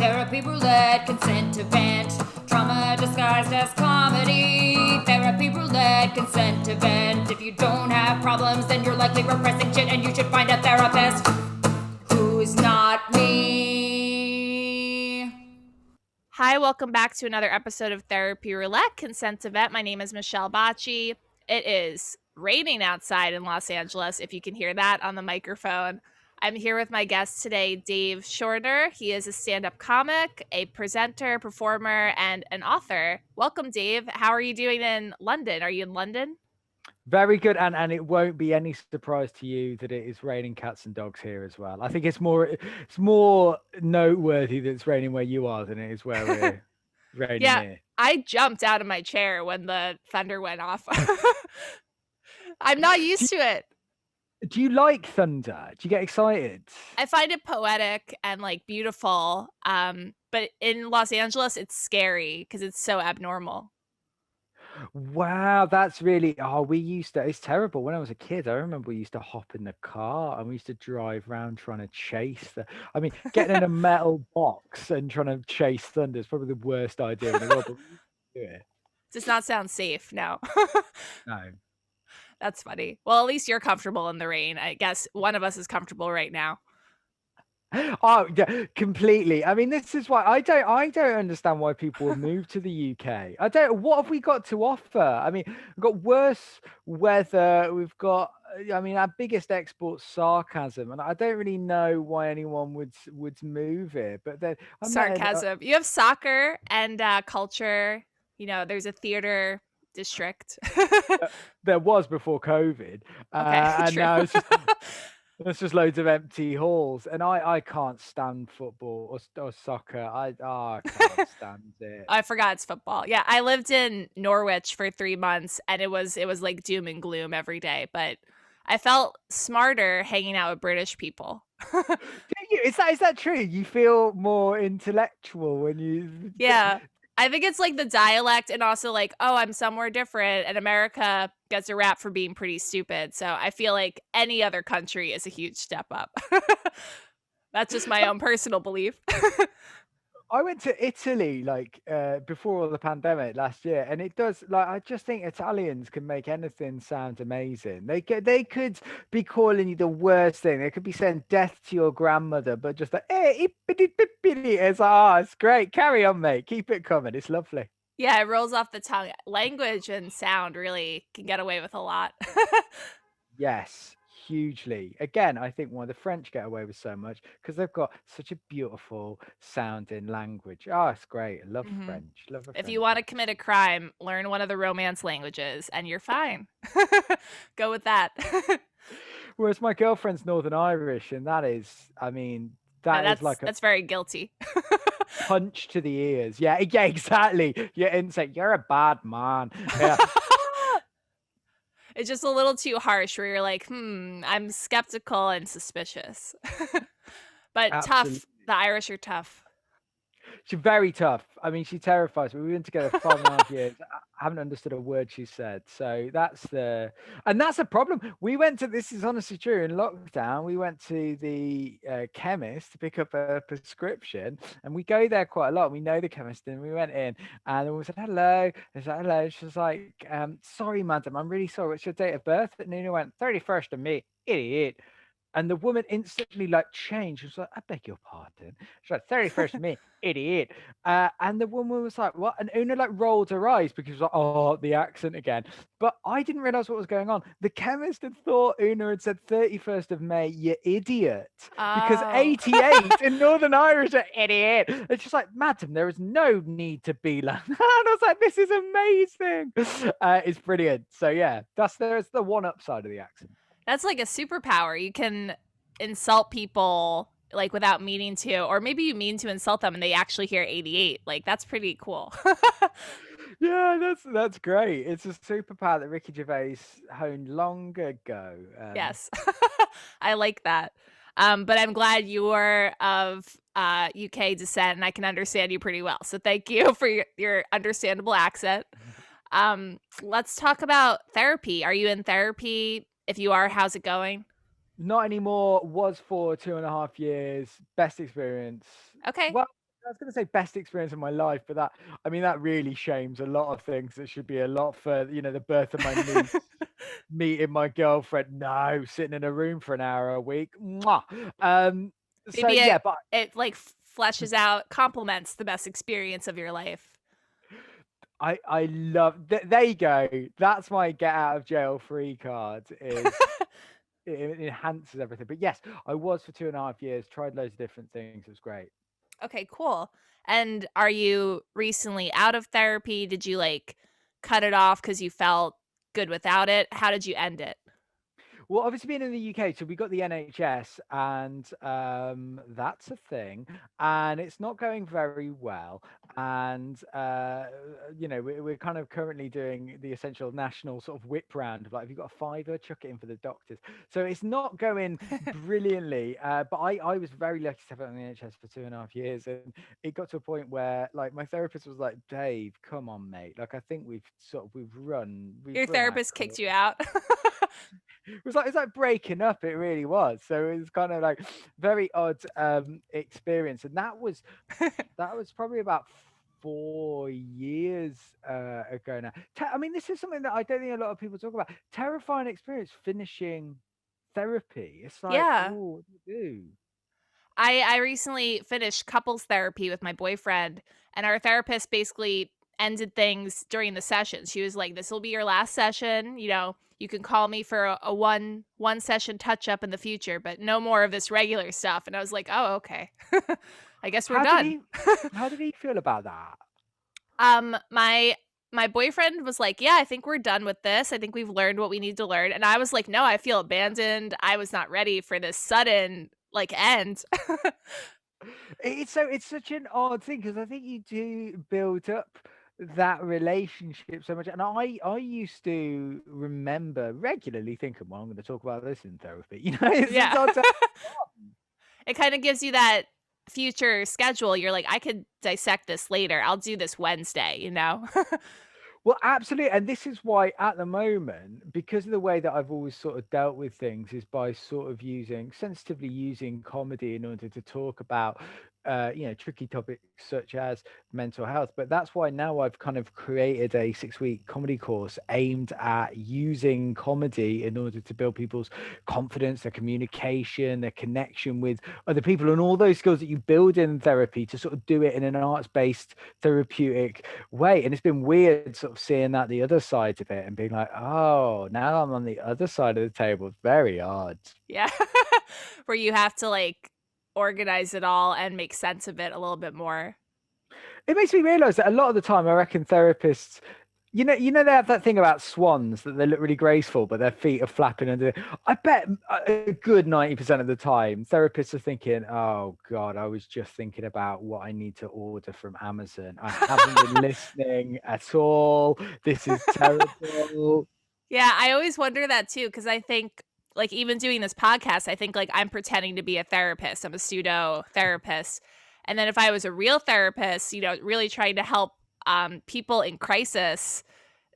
Therapy Roulette, consent event. Trauma disguised as comedy. Therapy Roulette, consent event. If you don't have problems, then you're likely repressing shit and you should find a therapist who's not me. Hi, welcome back to another episode of Therapy Roulette, consent event. My name is Michele Baci. It is raining outside in Los Angeles, if you can hear that on the microphone. I'm here with my guest today, Dave Chawner. He is a stand-up comic, a presenter, performer, and an author. Welcome, Dave. How are you doing in London? Are you in London? Very good, and it won't be any surprise to you that it is raining cats and dogs here as well. I think it's more noteworthy that it's raining where you are than it is where we're raining Yeah, here. I jumped out of my chair when the thunder went off. I'm not used to it. Do you like thunder? Do you get excited? I find it poetic and like beautiful. But in Los Angeles, it's scary because it's so abnormal. Wow, that's really it's terrible. When I was a kid, I remember we used to hop in the car and we used to drive around trying to chase getting in a metal box and trying to chase thunder is probably the worst idea in the world, but we used to do it. Does not sound safe. No. No. That's funny. Well, at least you're comfortable in the rain. I guess one of us is comfortable right now. Oh yeah, completely. I mean, this is why I don't understand why people will move to the UK. What have we got to offer? I mean, we've got worse weather. We've got, our biggest export's sarcasm, and I don't really know why anyone would move here. But then Sarcasm. You have soccer and culture. You know, there's a theater district. There was before COVID, and true. now it's just loads of empty halls, and I can't stand football or soccer. I can't stand it. I forgot it's football. Yeah, I lived in Norwich for 3 months, and it was like doom and gloom every day. But I felt smarter hanging out with British people. Do you? Is that true? You feel more intellectual when you? Yeah. I think it's like the dialect and also like, oh, I'm somewhere different, and America gets a rap for being pretty stupid. So I feel like any other country is a huge step up. That's just my own personal belief. I went to Italy before the pandemic last year, and it does I just think Italians can make anything sound amazing. They could be calling you the worst thing. They could be saying death to your grandmother, but just like it's great. Carry on, mate. Keep it coming. It's lovely. Yeah, it rolls off the tongue. Language and sound really can get away with a lot. Yes, hugely. Again, I think why the French get away with so much because they've got such a beautiful sounding language. Oh, it's great. I love French. Love a If French you want to accent. commit a crime, learn one of the Romance languages and you're fine. Go with that. Whereas my girlfriend's Northern Irish, and that is That's very guilty. punch to the ears. Yeah, exactly. Your instinct. You're a bad man. Yeah. It's just a little too harsh where you're like, I'm skeptical and suspicious. But Absolutely. tough. The Irish are tough. She's very tough. I mean, she terrifies me. We've been together 5.5 years. I haven't understood a word she said. So that's a problem. This is honestly true. In lockdown, we went to the chemist to pick up a prescription, and we go there quite a lot. We know the chemist, and we went in, and we said, hello. I said, hello. She was like, sorry, madam, I'm really sorry. What's your date of birth? And Nina went, 31st of May, idiot. And the woman instantly changed. She was like, I beg your pardon. She's like, 31st of May, idiot. And the woman was like, what? And Una rolled her eyes because she was like, oh, the accent again. But I didn't realize what was going on. The chemist had thought Una had said 31st of May, you idiot. Because 88 in Northern Irish are idiot. It's just like, madam, there is no need to be like that. And I was like, this is amazing. It's brilliant. So yeah, there's the one upside of the accent. That's like a superpower. You can insult people like without meaning to, or maybe you mean to insult them and they actually hear 88. Like that's pretty cool. Yeah, that's great. It's a superpower that Ricky Gervais honed long ago. Yes, I like that. But I'm glad you are of UK descent and I can understand you pretty well. So thank you for your understandable accent. Let's talk about therapy. Are you in therapy? If you are, how's it going? Not anymore. Was for 2.5 years. Best experience. Okay. Well, I was going to say best experience of my life, but that, I mean, that really shames a lot of things that should be a lot further. The birth of my niece, meeting my girlfriend, no, sitting in a room for an hour a week. Mwah. So Maybe yeah, it but it like fleshes out, complements the best experience of your life. I love there you go. That's my get out of jail free card. Is it enhances everything. But yes, I was for 2.5 years. Tried loads of different things. It was great. Okay, cool. And are you recently out of therapy? Did you like cut it off because you felt good without it? How did you end it? Well, obviously being in the UK, so we got the NHS, and that's a thing, and it's not going very well. And we're kind of currently doing the essential national sort of whip round of like, if you've got a fiver, chuck it in for the doctors. So it's not going brilliantly. But I was very lucky to have it on the NHS for 2.5 years, and it got to a point where like my therapist was like, Dave, come on, mate. Like I think we've Your run our therapist kicked course. you out. It was like breaking up. It really was. So it was kind of like very odd experience, and that was probably about 4 years ago now. I mean, this is something that I don't think a lot of people talk about. Terrifying experience finishing therapy. It's like, Yeah. oh, what do you do? I recently finished couples therapy with my boyfriend, and our therapist basically ended things during the session. She was like, "This will be your last session. You can call me for a one session touch up in the future, but no more of this regular stuff." And I was like, "Oh, okay. I guess we're How did done." he? How did he feel about that? My boyfriend was like, "Yeah, I think we're done with this. I think we've learned what we need to learn." And I was like, "No, I feel abandoned. I was not ready for this sudden like end." It's such an odd thing because I think you do build up that relationship so much, and I used to remember regularly thinking, well, I'm going to talk about this in therapy. It's Yeah. odd. It kind of gives you that future schedule. You're like, I could dissect this later. I'll do this Wednesday. Well, absolutely. And this is why, at the moment, because of the way that I've always sort of dealt with things, is by sort of sensitively using comedy in order to talk about, tricky topics such as mental health. But that's why now I've kind of created a 6-week comedy course aimed at using comedy in order to build people's confidence, their communication, their connection with other people, and all those skills that you build in therapy to sort of do it in an arts-based therapeutic way. And it's been weird sort of seeing that the other side of it and being like, oh, now I'm on the other side of the table. It's very odd. Yeah. Where you have to like organize it all and make sense of it a little bit more. It makes me realize that a lot of the time, I reckon therapists, they have that thing about swans that they look really graceful, but their feet are flapping under. I bet a good 90% of the time, therapists are thinking, "Oh God, I was just thinking about what I need to order from Amazon. I haven't been listening at all. This is terrible." Yeah, I always wonder that too, because I think like even doing this podcast, I think like I'm pretending to be a therapist. I'm a pseudo therapist. And then if I was a real therapist, really trying to help people in crisis,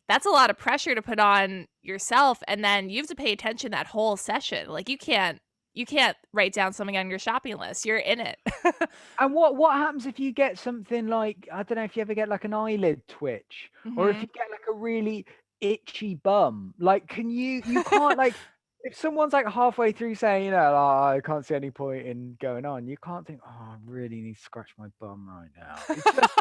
that's a lot of pressure to put on yourself. And then you have to pay attention that whole session. Like you can't write down something on your shopping list. You're in it. And what happens if you get something like, I don't know if you ever get like an eyelid twitch, or if Hmm. you get like a really itchy bum? Like, you can't like, if someone's like halfway through saying, "Oh, I can't see any point in going on," you can't think, "Oh, I really need to scratch my bum right now." It's just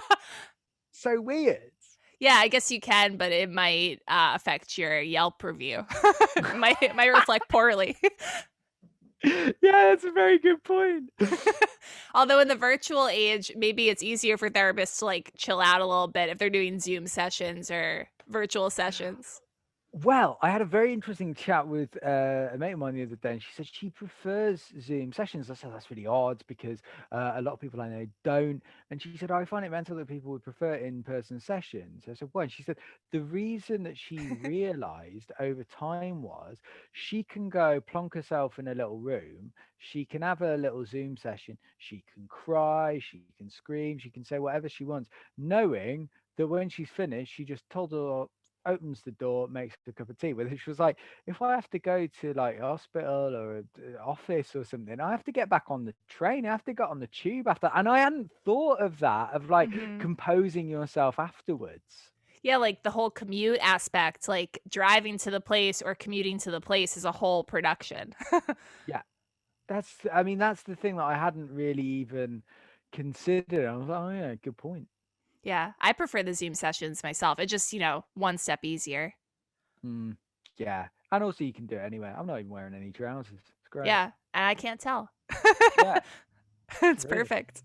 so weird. Yeah, I guess you can, but it might affect your Yelp review. It might reflect poorly. Yeah, that's a very good point. Although in the virtual age, maybe it's easier for therapists to like chill out a little bit if they're doing Zoom sessions or virtual sessions. Well, I had a very interesting chat with a mate of mine the other day, and she said she prefers Zoom sessions. I said that's really odd because a lot of people I know don't. And she said, I find it mental that people would prefer in-person sessions. I said, why? And she said the reason that she realized over time was she can go plonk herself in a little room, she can have a little Zoom session, she can cry, she can scream, she can say whatever she wants, knowing that when she's finished, she just told her opens the door, makes a cup of tea with it. She was like, if I have to go to like a hospital or a office or something, I have to get back on the train. I have to get on the tube after. And I hadn't thought of that, of like Mhm. composing yourself afterwards. Yeah, like the whole commute aspect, like driving to the place or commuting to the place is a whole production. Yeah, I mean, that's the thing that I hadn't really even considered. I was like, oh yeah, good point. Yeah, I prefer the Zoom sessions myself. It just, one step easier. Mm, yeah. And also you can do it anyway. I'm not even wearing any trousers. It's great. Yeah, and I can't tell. Yeah, It's brilliant. perfect.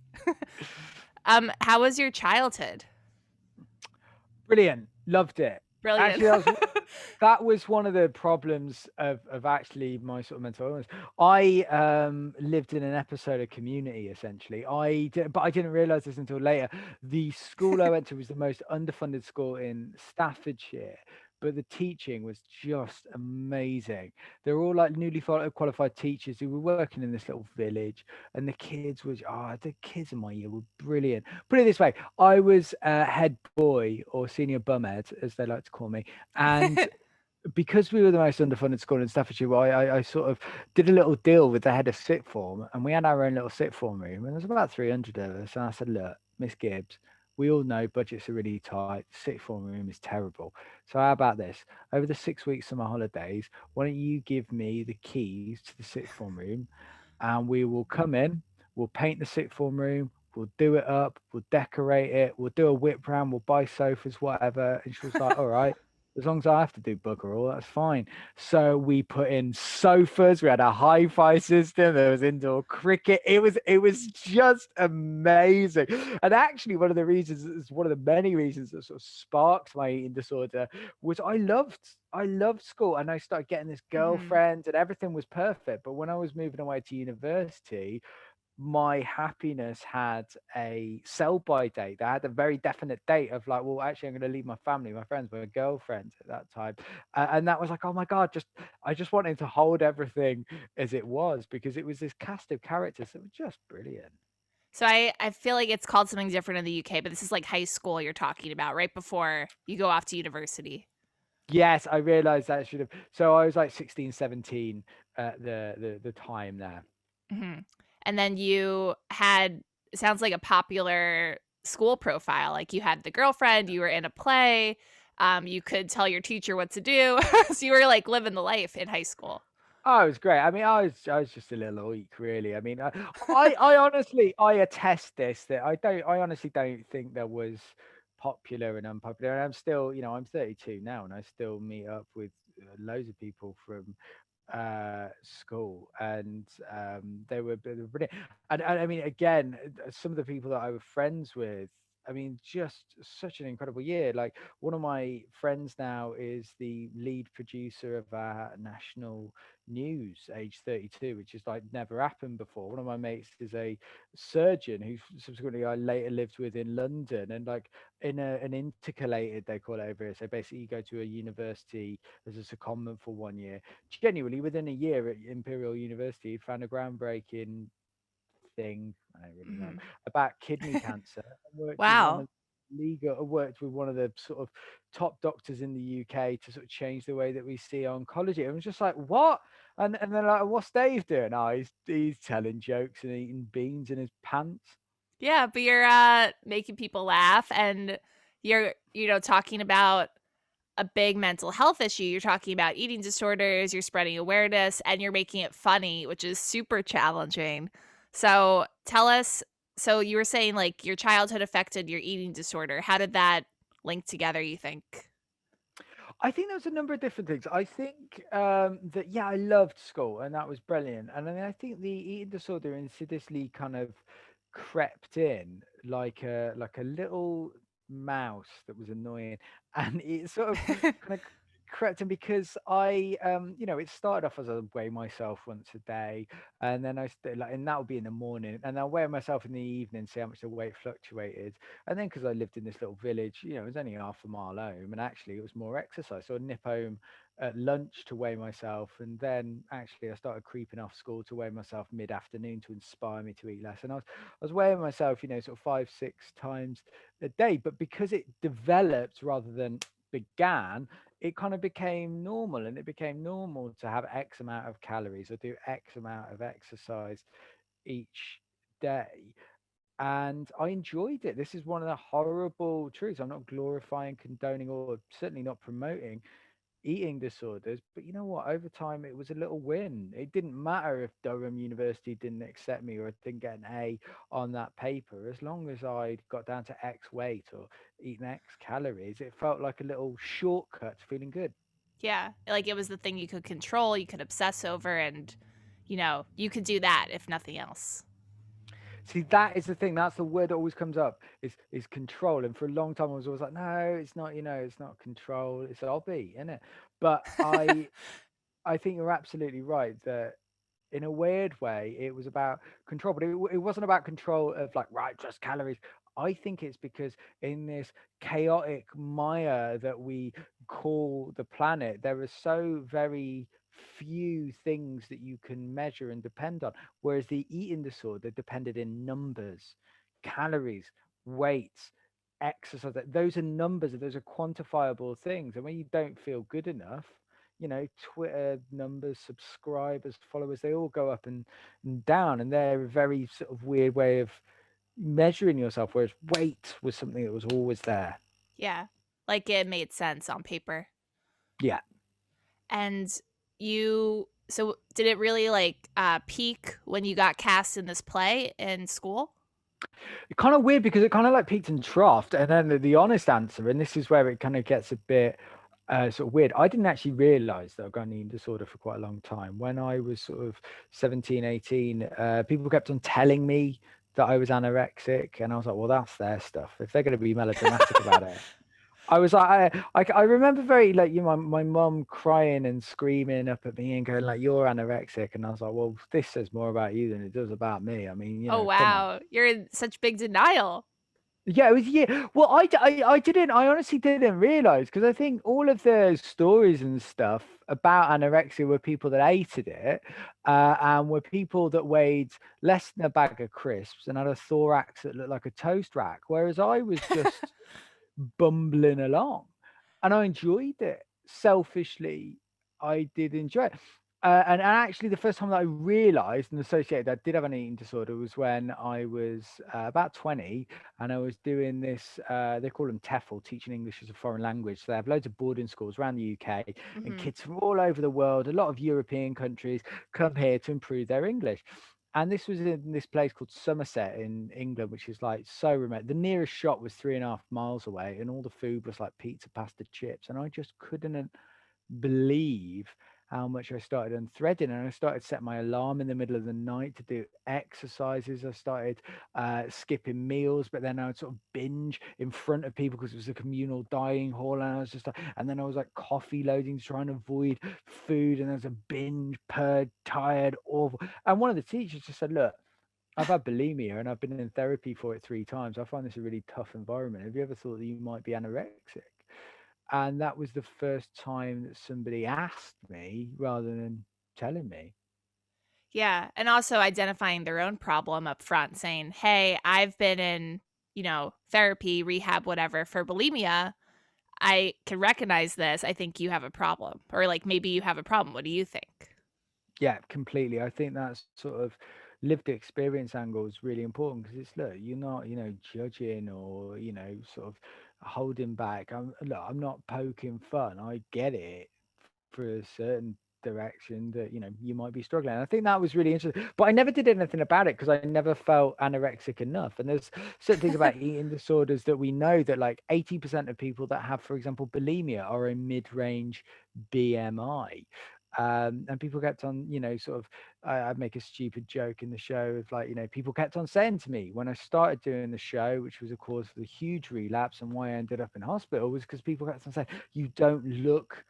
How was your childhood? Brilliant. Loved it. Brilliant. Actually, that was one of the problems of actually my sort of mental illness. I lived in an episode of Community essentially. But I didn't realize this until later. The school I went to was the most underfunded school in Staffordshire, but the teaching was just amazing. They were all like newly qualified teachers who were working in this little village, and the kids in my year were brilliant. Put it this way, I was head boy or senior bumhead, as they like to call me, and because we were the most underfunded school in Staffordshire, well, I sort of did a little deal with the head of sixth form, and we had our own little sixth form room, and there's about 300 of us. And I said, look, Miss Gibbs, we all know budgets are really tight. Sixth form room is terrible. So how about this? Over the 6 weeks of my holidays, why don't you give me the keys to the sixth form room, and we will come in, we'll paint the sixth form room, we'll do it up, we'll decorate it, we'll do a whip round, we'll buy sofas, whatever. And she was like, all right, as long as I have to do bugger all, that's fine. So we put in sofas, we had a hi-fi system, there was indoor cricket. It was just amazing. And actually one of the many reasons that sort of sparked my eating disorder was I loved school, and I started getting this Mhm. girlfriend and everything was perfect. But when I was moving away to university, my happiness had a sell by date. They had a very definite date of like, well, actually, I'm going to leave my family, my friends, my girlfriend at that time, and that was like, oh my god, I just wanted to hold everything as it was because it was this cast of characters that were just brilliant. So I feel like it's called something different in the UK, but this is like high school you're talking about, right before you go off to university. Yes, I realized that I should have. So I was like 16, 17 at the time there. Mhm. And then you had it sounds like a popular school profile, like you had the girlfriend, you were in a play, you could tell your teacher what to do. So you were, like, living the life in high school. Oh, it was great. I mean, I was just a little weak, really. I mean, I honestly I attest this that I honestly don't think there was popular and unpopular. And I'm still, I'm 32 now, and I still meet up with loads of people from school, and they were brilliant. And I mean, again, some of the people that I was friends with. I mean, just such an incredible year. Like one of my friends now is the lead producer of our national news, age 32, which is like never happened before. One of my mates is a surgeon who subsequently I later lived with in London, and like in an intercalated, they call it over here. So basically, you go to a university as a secondment for 1 year. Genuinely, within a year at Imperial University, he found a groundbreaking thing, I don't really know, Mhm. about kidney cancer. I worked with one Wow. of I worked with one of the sort of top doctors in the UK to sort of change the way that we see oncology. I was just like, what? And then like, what's Dave doing? Oh, he's telling jokes and eating beans in his pants. Yeah, but you're, making people laugh, and you're, talking about a big mental health issue. You're talking about eating disorders, you're spreading awareness, and you're making it funny, which is super challenging. So tell us so you were saying like your childhood affected your eating disorder. How did that link together, you think? I think there's a number of different things. I think that yeah, I loved school and that was brilliant. And I think the eating disorder insidiously kind of crept in like a little mouse that was annoying, and it sort of kind of crept in because it started off as I weigh myself once a day, and then and that would be in the morning, and I weigh myself in the evening, see how much the weight fluctuated. And then because I lived in this little village, it was only half a mile home, and actually it was more exercise. So I'd nip home at lunch to weigh myself, and then actually I started creeping off school to weigh myself mid-afternoon to inspire me to eat less. And I was weighing myself, sort of 5, 6 times a day, but because it developed rather than began, it kind of became normal, and it became normal to have X amount of calories or do X amount of exercise each day. And I enjoyed it. This is one of the horrible truths. I'm not glorifying, condoning, or certainly not promoting eating disorders. But you know what? Over time, it was a little win. It didn't matter if Durham University didn't accept me or I didn't get an A on that paper. As long as I got down to X weight or eaten X calories, it felt like a little shortcut to feeling good. Yeah, like it was the thing you could control, you could obsess over, and you could do that if nothing else. See, that is the thing. That's the word that always comes up is control. And for a long time, I was always like, no, it's not. It's not control. It's a hobby, isn't it? But I think you're absolutely right that in a weird way, it was about control, but it wasn't about control of like, right, just calories. I think it's because in this chaotic mire that we call the planet, there are so very few things that you can measure and depend on. Whereas the eating disorder depended in numbers, calories, weights, exercise. Those are numbers, those are quantifiable things. And when you don't feel good enough, Twitter numbers, subscribers, followers, they all go up and down. And they're a very sort of weird way of measuring yourself, whereas weight was something that was always there. Yeah, like it made sense on paper. Yeah. And so did it really like peak when you got cast in this play in school? Kind of weird because it kind of like peaked and troughed. And then the honest answer, and this is where it kind of gets a bit sort of weird. I didn't actually realize that I've got an eating disorder for quite a long time. When I was sort of 17, 18, people kept on telling me that I was anorexic. And I was like, well, that's their stuff. If they're going to be melodramatic about it, I was like, I remember very like my mum crying and screaming up at me and going like, "You're anorexic," and I was like, "Well, this says more about you than it does about me." I mean, Oh come on. wow, you're in such big denial. Yeah, it was yeah. Well, I didn't. I honestly didn't realize because I think all of the stories and stuff about anorexia were people that hated it, and were people that weighed less than a bag of crisps and had a thorax that looked like a toast rack, whereas I was just bumbling along, and I enjoyed it. Selfishly, I did enjoy it. And actually, the first time that I realised and associated that I did have an eating disorder was when I was about 20, and I was doing this. They call them TEFL, teaching English as a foreign language. So they have loads of boarding schools around the UK, and Hmm. kids from all over the world, a lot of European countries, come here to improve their English. And this was in this place called Somerset in England, which is like so remote. The nearest shop was 3.5 miles away, and all the food was like pizza, pasta, chips. And I just couldn't believe how much I started unthreading. And I started setting my alarm in the middle of the night to do exercises. I started skipping meals, but then I would sort of binge in front of people because it was a communal dining hall. And I was just like, and then I was like coffee loading to try and avoid food. And there was a binge, purred, tired, awful. And one of the teachers just said, look, I've had bulimia and I've been in therapy for it 3 times. I find this a really tough environment. Have you ever thought that you might be anorexic? And that was the first time that somebody asked me rather than telling me. Yeah, and also identifying their own problem up front, saying, "Hey, I've been in, therapy, rehab, whatever for bulimia. I can recognize this. I think you have a problem." Or like maybe you have a problem. What do you think? Yeah, completely. I think that sort of lived experience angle is really important because it's look, you're not, judging or, sort of holding back. I'm not poking fun. I get it for a certain direction that, you might be struggling. And I think that was really interesting. But I never did anything about it because I never felt anorexic enough. And there's certain things about eating disorders that we know that like 80% of people that have, for example, bulimia are a mid-range BMI. And people kept on, sort of, I'd make a stupid joke in the show of like, people kept on saying to me when I started doing the show, which was a cause for the huge relapse and why I ended up in hospital, was because people kept on saying, you don't look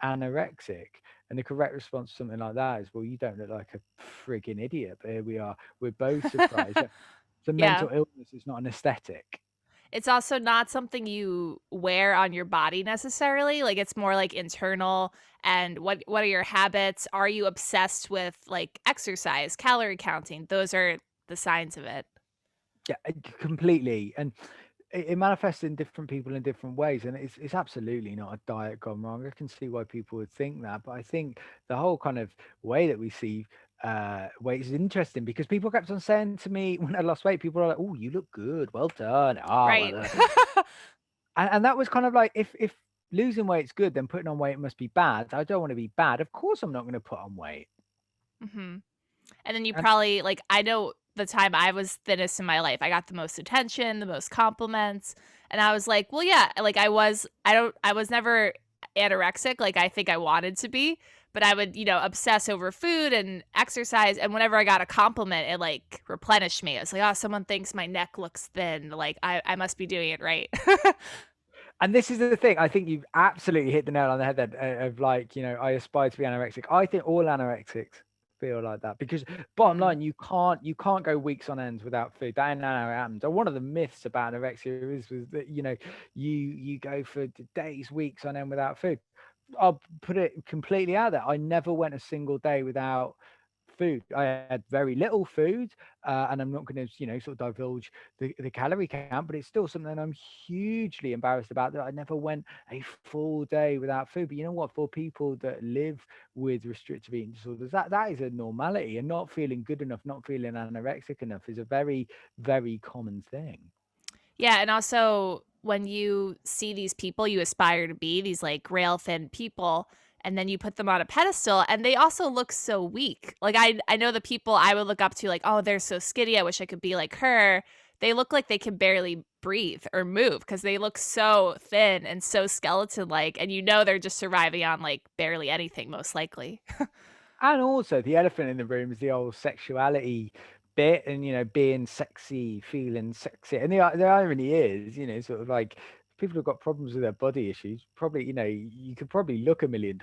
anorexic. And the correct response to something like that is, well, you don't look like a frigging idiot. But here we are. We're both surprised. It's a Yeah. mental illness. It's not an aesthetic. It's also not something you wear on your body necessarily. Like it's more like internal. And what are your habits? Are you obsessed with like exercise, calorie counting? Those are the signs of it. Yeah, completely. And it manifests in different people in different ways, and it's absolutely not a diet gone wrong. I can see why people would think that, but I think the whole kind of way that we see weight is interesting because people kept on saying to me when I lost weight, people are like, "Oh, you look good, well done." Ah, well Right. done. And that was kind of like if losing weight's good, then putting on weight must be bad. I don't want to be bad. Of course, I'm not going to put on weight. hmm And then you And probably like I know the time I was thinnest in my life, I got the most attention, the most compliments, and I was like, well, yeah, like I was never anorexic like I think I wanted to be, but I would, obsess over food and exercise, and whenever I got a compliment, it like replenished me. I was like, oh, someone thinks my neck looks thin, like I must be doing it right. And this is the thing. I think you've absolutely hit the nail on the head then, of like, I aspire to be anorexic. I think all anorexics feel like that because bottom Mm, line, you can't go weeks on ends without food. That ain't how it happens. And one of the myths about anorexia was that, you go for days, weeks on end without food. I'll put it completely out there. I never went a single day without food. I had very little food, and I'm not going to, sort of divulge the calorie count, but it's still something I'm hugely embarrassed about that I never went a full day without food. But you know what? For people that live with restrictive eating disorders, that is a normality, and not feeling good enough, not feeling anorexic enough is a very, very common thing. yeah, and also when you see these people you aspire to be, these like rail thin people, and then you put them on a pedestal and they also look so weak. Like I know the people I would look up to like, "Oh, they're so skinny. I wish I could be like her." They look like they can barely breathe or move because they look so thin and so skeleton like, and they're just surviving on like barely anything most likely. And also the elephant in the room is the old sexuality bit and, being sexy, feeling sexy. And the irony is, sort of like people who've got problems with their body issues, probably, you could probably look $1 million.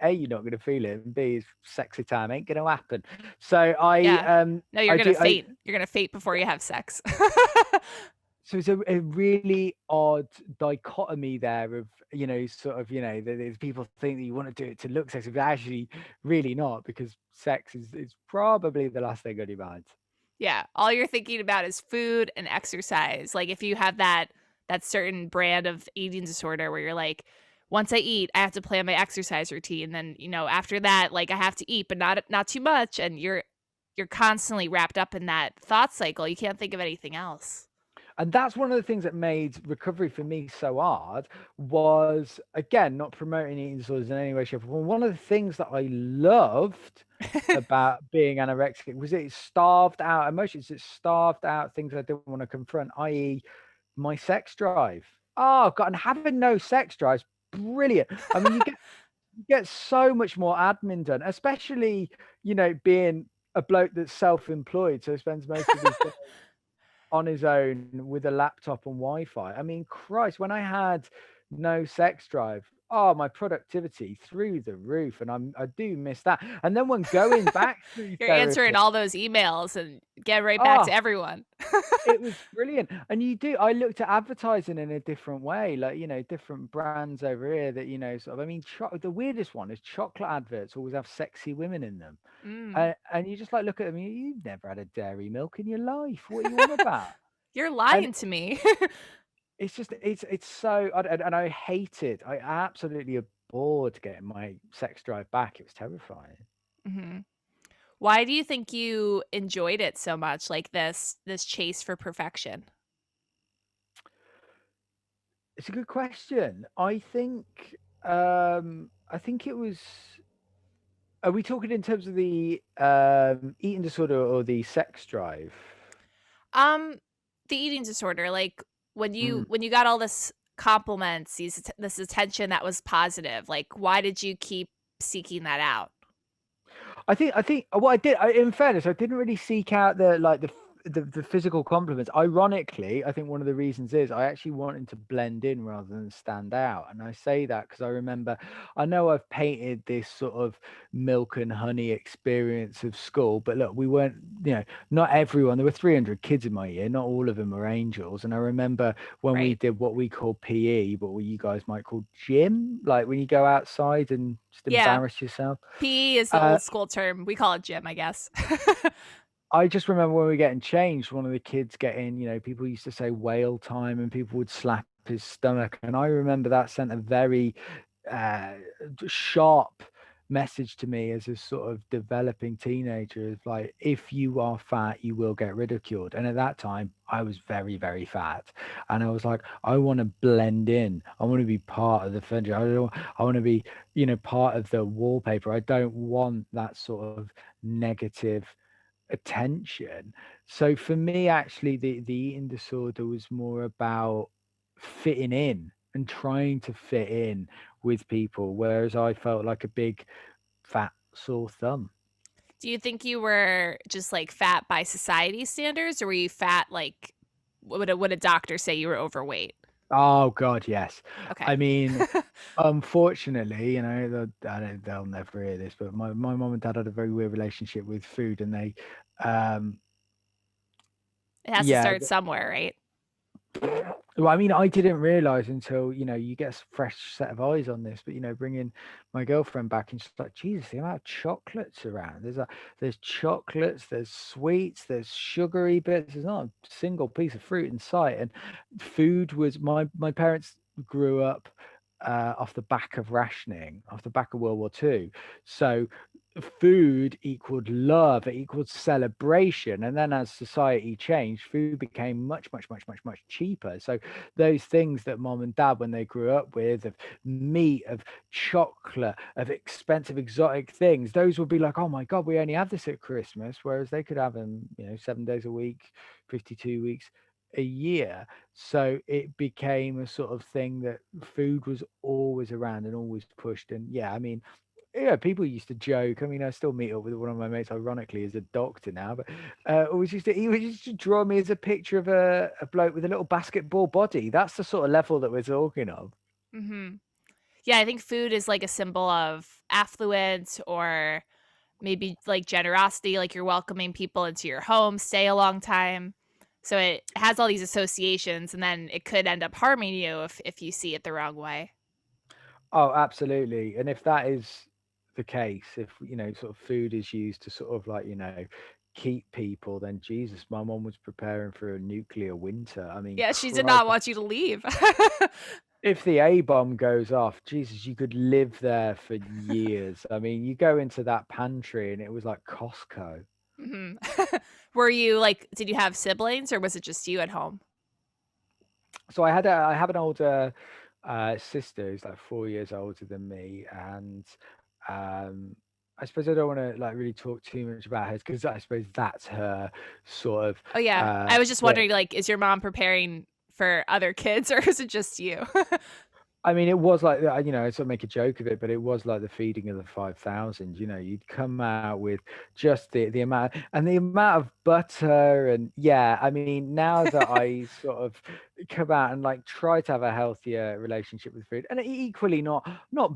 A, you're not going to feel it, and B, is sexy time ain't going to happen. So Yeah. No, you're I gonna do, I, faint. You're gonna faint before you have sex. so it's a really odd dichotomy there of, sort of, there's people think that you want to do it to look sexy, but actually really not because sex is probably the last thing on your mind. Yeah, all you're thinking about is food and exercise. Like if you have that certain brand of eating disorder where you're like, once I eat, I have to plan my exercise routine. Then, after that, like I have to eat, but not too much. And you're constantly wrapped up in that thought cycle. You can't think of anything else. And that's one of the things that made recovery for me so hard was, again, not promoting eating disorders in any way, shape, or form. One of the things that I loved about being anorexic was it starved out emotions. It starved out things I didn't want to confront, i.e., my sex drive. Oh God, and having no sex drive is brilliant. I mean, you get so much more admin done, especially, being a bloke that's self-employed, so spends most of his day on his own with a laptop and Wi-Fi. I mean, Christ, when I had no sex drive, oh, my productivity through the roof, and I do miss that. And then when going back through You're answering therapy, all those emails and get right back to oh, everyone. it was brilliant. And I looked at advertising in a different way, like, different brands over here that, sort of, I mean, the weirdest one is chocolate adverts always have sexy women in them. Mm. And you just like look at them, you've never had a dairy milk in your life. What are you on about? You're And lying to me. it's just it's so and I hate it. I absolutely abhorred getting my sex drive back. It was terrifying. hmm Why do you think you enjoyed it so much, like this chase for perfection? It's a good question. I think it was, are we talking in terms of the eating disorder or the sex drive? Um, the eating disorder, like when you got all this compliments, this attention that was positive, like why did you keep seeking that out? I think what I did, in fairness, I didn't really seek out the physical compliments. Ironically, I think one of the reasons is I actually wanted to blend in rather than stand out. And I say that because I know I've painted this sort of milk and honey experience of school, but look, we weren't, not everyone. There were 300 kids in my year. Not all of them were angels. And I remember when we Right. did what we call PE, what you guys might call gym, like when you go outside and just Yeah. embarrass yourself. PE is the Uh, old school term. We call it gym, I guess. I just remember when we were getting changed, one of the kids getting, people used to say whale time and people would slap his stomach. And I remember that sent a very uh, sharp message to me as a sort of developing teenager of like, if you are fat, you will get ridiculed. And at that time, I was very, very fat. And I was like, I want to blend in. I want to be part of the furniture. I want to be, part of the wallpaper. I don't want that sort of negative attention. So for me, actually, the eating disorder was more about fitting in and trying to fit in with people, whereas I felt like a big fat sore thumb. Do you think you were just like fat by society standards, or were you fat like would a doctor say you were overweight? Oh God, yes. Okay. I mean, unfortunately, they'll never hear this, but my mom and dad had a very weird relationship with food, and um, It has to yeah, start somewhere, right? well, I mean, I didn't realize until, you get a fresh set of eyes on this, but, bringing my girlfriend back and she's like, Jesus, the amount of chocolates around. There's chocolates, there's sweets, there's sugary bits. There's not a single piece of fruit in sight. And food was my parents grew up off the back of rationing, off the back of World War II. So food equaled love, it equaled celebration. And then as society changed, food became much, much, much, much, much cheaper. So those things that mom and dad, when they grew up with, of meat, of chocolate, of expensive exotic things, those would be like, oh my God, we only have this at Christmas. Whereas they could have them, 7 days a week, 52 weeks a year. So it became a sort of thing that food was always around and always pushed. And yeah, I mean, yeah, people used to joke. I mean, I still meet up with one of my mates, ironically, as a doctor now, but he was used to draw me as a picture of a bloke with a little basketball body. That's the sort of level that we're talking of. Hmm. Yeah, I think food is like a symbol of affluence or maybe like generosity, like you're welcoming people into your home, stay a long time. So it has all these associations, and then it could end up harming you if you see it the wrong way. Oh, absolutely. And if that is the case, if, sort of food is used to sort of like, keep people, then Jesus, my mom was preparing for a nuclear winter. I mean, Yeah, she did Christ. not want you to leave. If the A bomb goes off, Jesus, you could live there for years. I mean, you go into that pantry and it was like Costco. Hmm. Were you like, did you have siblings or was it just you at home? So I have an older sister who's like 4 years older than me, and um, I suppose I don't want to like really talk too much about her because I suppose that's her sort of Oh, yeah. I was just split. wondering, like, is your mom preparing for other kids or is it just you? I mean, it was like I sort of make a joke of it, but it was like the feeding of the 5,000. You'd come out with just the amount and the amount of butter, and yeah, I mean, now that I sort of come out and like try to have a healthier relationship with food, and equally not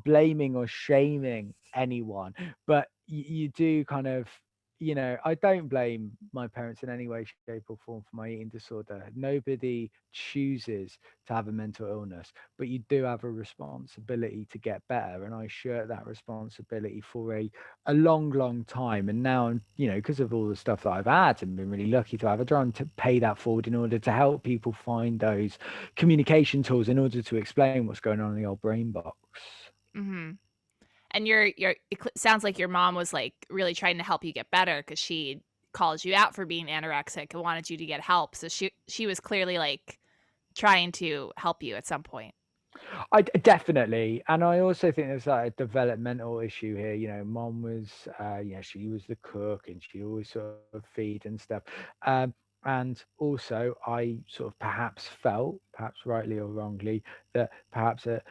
blaming or shaming anyone, but you do kind of. I don't blame my parents in any way, shape, or form for my eating disorder. Nobody chooses to have a mental illness, but you do have a responsibility to get better, and I share that responsibility for a long, long time. And now I'm, because of all the stuff that I've had and been really lucky to have, I'm trying to pay that forward in order to help people find those communication tools in order to explain what's going on in the old brain box. Hmm. And sounds like your mom was like really trying to help you get better because she called you out for being anorexic and wanted you to get help. So she was clearly like trying to help you at some point. Definitely, and I also think there's like a developmental issue here. Mom was, she was the cook, and she always sort of feed and stuff. Um, and also, I sort of perhaps felt, perhaps rightly or wrongly, that perhaps at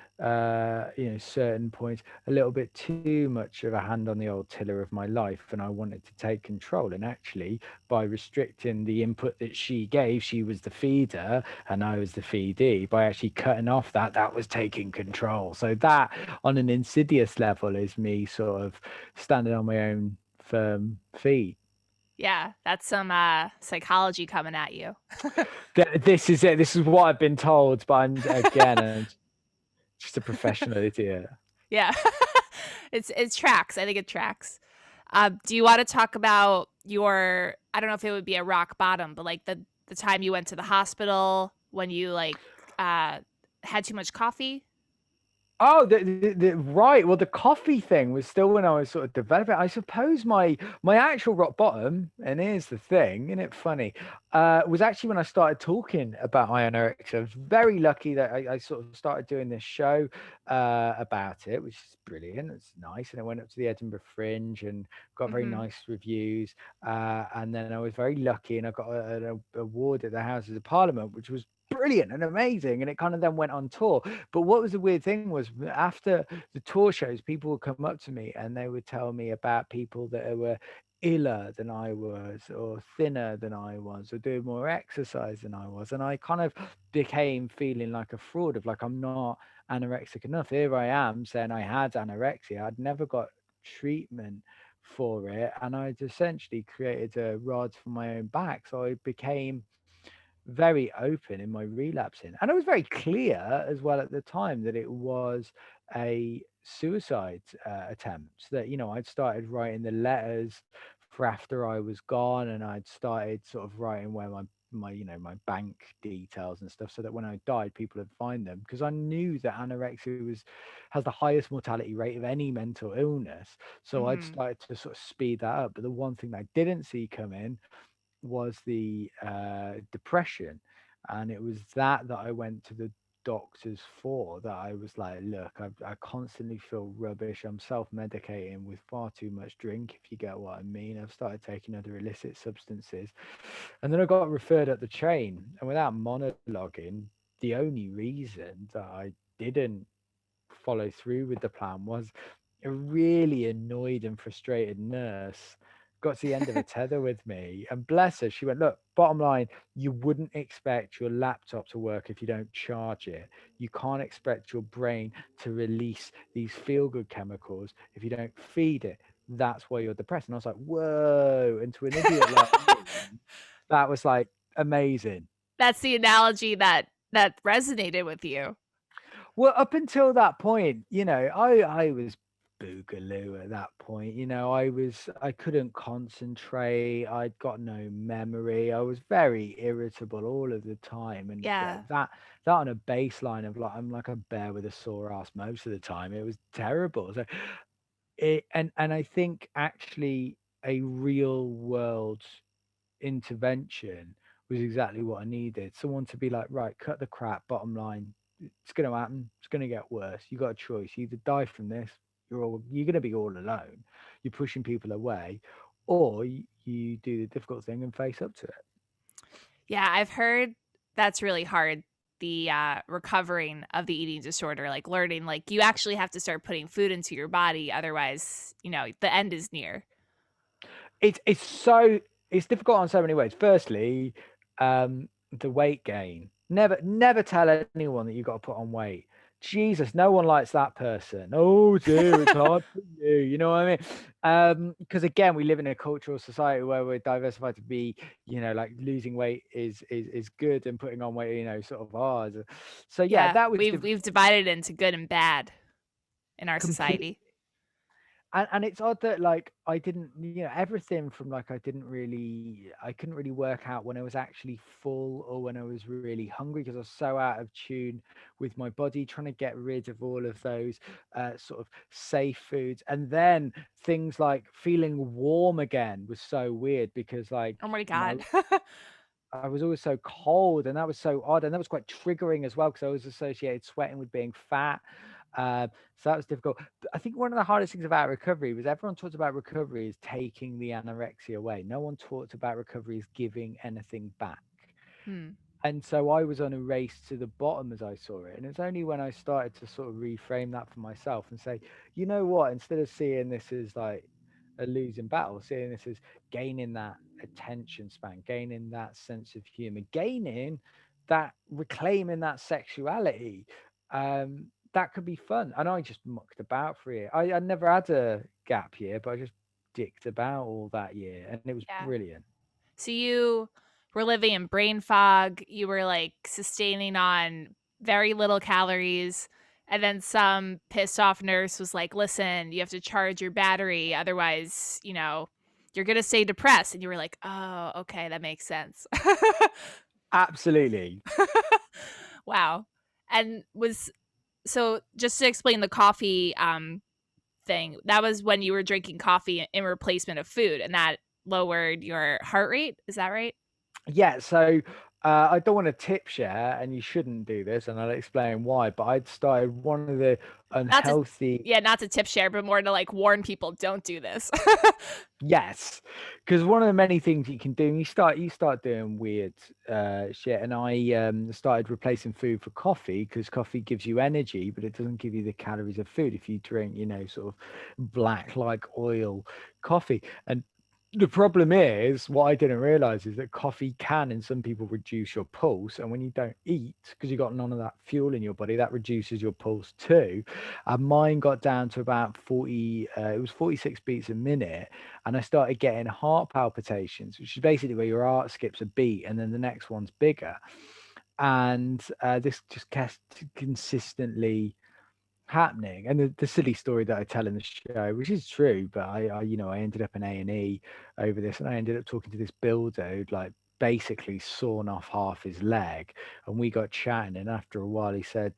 certain points, a little bit too much of a hand on the old tiller of my life, and I wanted to take control. And actually, by restricting the input that she gave, she was the feeder and I was the feedee. By actually cutting off that was taking control. So that on an insidious level is me sort of standing on my own firm feet. Yeah, that's some psychology coming at you. This is it. This is what I've been told, but I'm just a professional idiot. Yeah. It's tracks. I think it tracks. Do you want to talk about your, I don't know if it would be a rock bottom, but like the time you went to the hospital when you like uh had too much coffee? Oh, right. Well, the coffee thing was still when I was sort of developing. I suppose my actual rock bottom, and here's the thing, isn't it funny? Was actually when I started talking about my anorexia. I was very lucky that I sort of started doing this show about it, which is brilliant. It's nice, and I went up to the Edinburgh Fringe and got very Mm-hmm. nice reviews. And then I was very lucky, and I got an award at the Houses of Parliament, which was brilliant and amazing. And it kind of then went on tour. But what was the weird thing was after the tour shows, people would come up to me and they would tell me about people that were iller than I was, or thinner than I was, or doing more exercise than I was. And I kind of became feeling like a fraud of like, I'm not anorexic enough. Here I am saying I had anorexia. I'd never got treatment for it. And I'd essentially created a rod for my own back. So I became very open in my relapsing. And I was very clear as well at the time that it was a suicide attempt, that, I'd started writing the letters for after I was gone, and I'd started sort of writing where my bank details and stuff, so that when I died, people would find them, because I knew that anorexia has the highest mortality rate of any mental illness. So I'd Mm-hmm. started to sort of speed that up. But the one thing that I didn't see coming was the depression, and it was that I went to the doctors for. That I was like, look, I constantly feel rubbish. I'm self-medicating with far too much drink, if you get what I mean. I've started taking other illicit substances, and then I got referred at the train. And without monologuing, the only reason that I didn't follow through with the plan was a really annoyed and frustrated nurse got to the end of a tether with me, and bless her, she went, look, bottom line, you wouldn't expect your laptop to work if you don't charge it. You can't expect your brain to release these feel good chemicals if you don't feed it. That's why you're depressed. And I was like, whoa. And to an idiot like me, that was like amazing. That's the analogy that resonated with you. Well, up until that point, I was boogaloo at that point. I couldn't concentrate. I'd got no memory. I was very irritable all of the time, and Yeah. that on a baseline of like, I'm like a bear with a sore ass most of the time. It was terrible. So and I think actually a real world intervention was exactly what I needed. Someone to be like, right, cut the crap, bottom line. It's gonna happen, it's gonna get worse. You got a choice. You either die from this, you're gonna be all alone. You're pushing people away, or you do the difficult thing and face up to it. Yeah, I've heard that's really hard. The recovering of the eating disorder, like learning, like you actually have to start putting food into your body, otherwise, the end is near. It's difficult on so many ways. Firstly, the weight gain. Never tell anyone that you've got to put on weight. Jesus, no one likes that person. Oh dear, it's hard for you. You know what I mean? Because again, we live in a cultural society where we're diversified to be, like losing weight is good, and putting on weight, sort of hard. So yeah, Yeah, that was we've divided into good and bad in our complete. society. And it's odd that like I didn't, everything from like I couldn't really work out when I was actually full or when I was really hungry, because I was so out of tune with my body, trying to get rid of all of those sort of safe foods. And then things like feeling warm again was so weird, because like Oh my my god. I was always so cold, and that was so odd, and that was quite triggering as well, because I was associated sweating with being fat. So that was difficult. But I think one of the hardest things about recovery was everyone talked about recovery as taking the anorexia away. No one talked about recovery as giving anything back. Hmm. And so I was on a race to the bottom as I saw it. And it's only when I started to sort of reframe that for myself and say, you know what, instead of seeing this as like a losing battle, seeing this as gaining that attention span, gaining that sense of humor, gaining that, reclaiming that sexuality, that could be fun. And I just mucked about for a year. I never had a gap year, but I just dicked about all that year, and it was Yeah. brilliant. So you were living in brain fog. You were like sustaining on very little calories. And then some pissed off nurse was like, "Listen, you have to charge your battery, otherwise, you're gonna stay depressed." And you were like, "Oh, okay, that makes sense." Absolutely. Wow. And so just to explain the coffee thing, that was when you were drinking coffee in replacement of food, and that lowered your heart rate. Is that right? Yeah, so I don't want to tip share, and you shouldn't do this, and I'll explain why. But I'd started one of the Not to unhealthy. Yeah, not to tip share, but more to like warn people don't do this. Yes, because one of the many things you can do, you start doing weird shit, and I started replacing food for coffee because coffee gives you energy, but it doesn't give you the calories of food if you drink, sort of black like oil coffee. And the problem is, what I didn't realize is that coffee can, in some people, reduce your pulse, and when you don't eat, because you've got none of that fuel in your body, that reduces your pulse too. And mine got down to about 40, it was 46 beats a minute, and I started getting heart palpitations, which is basically where your heart skips a beat and then the next one's bigger. And this just kept consistently happening. And the silly story that I tell in the show, which is true, but I ended up in A&E over this, and I ended up talking to this builder who'd like basically sawn off half his leg, and we got chatting, and after a while he said,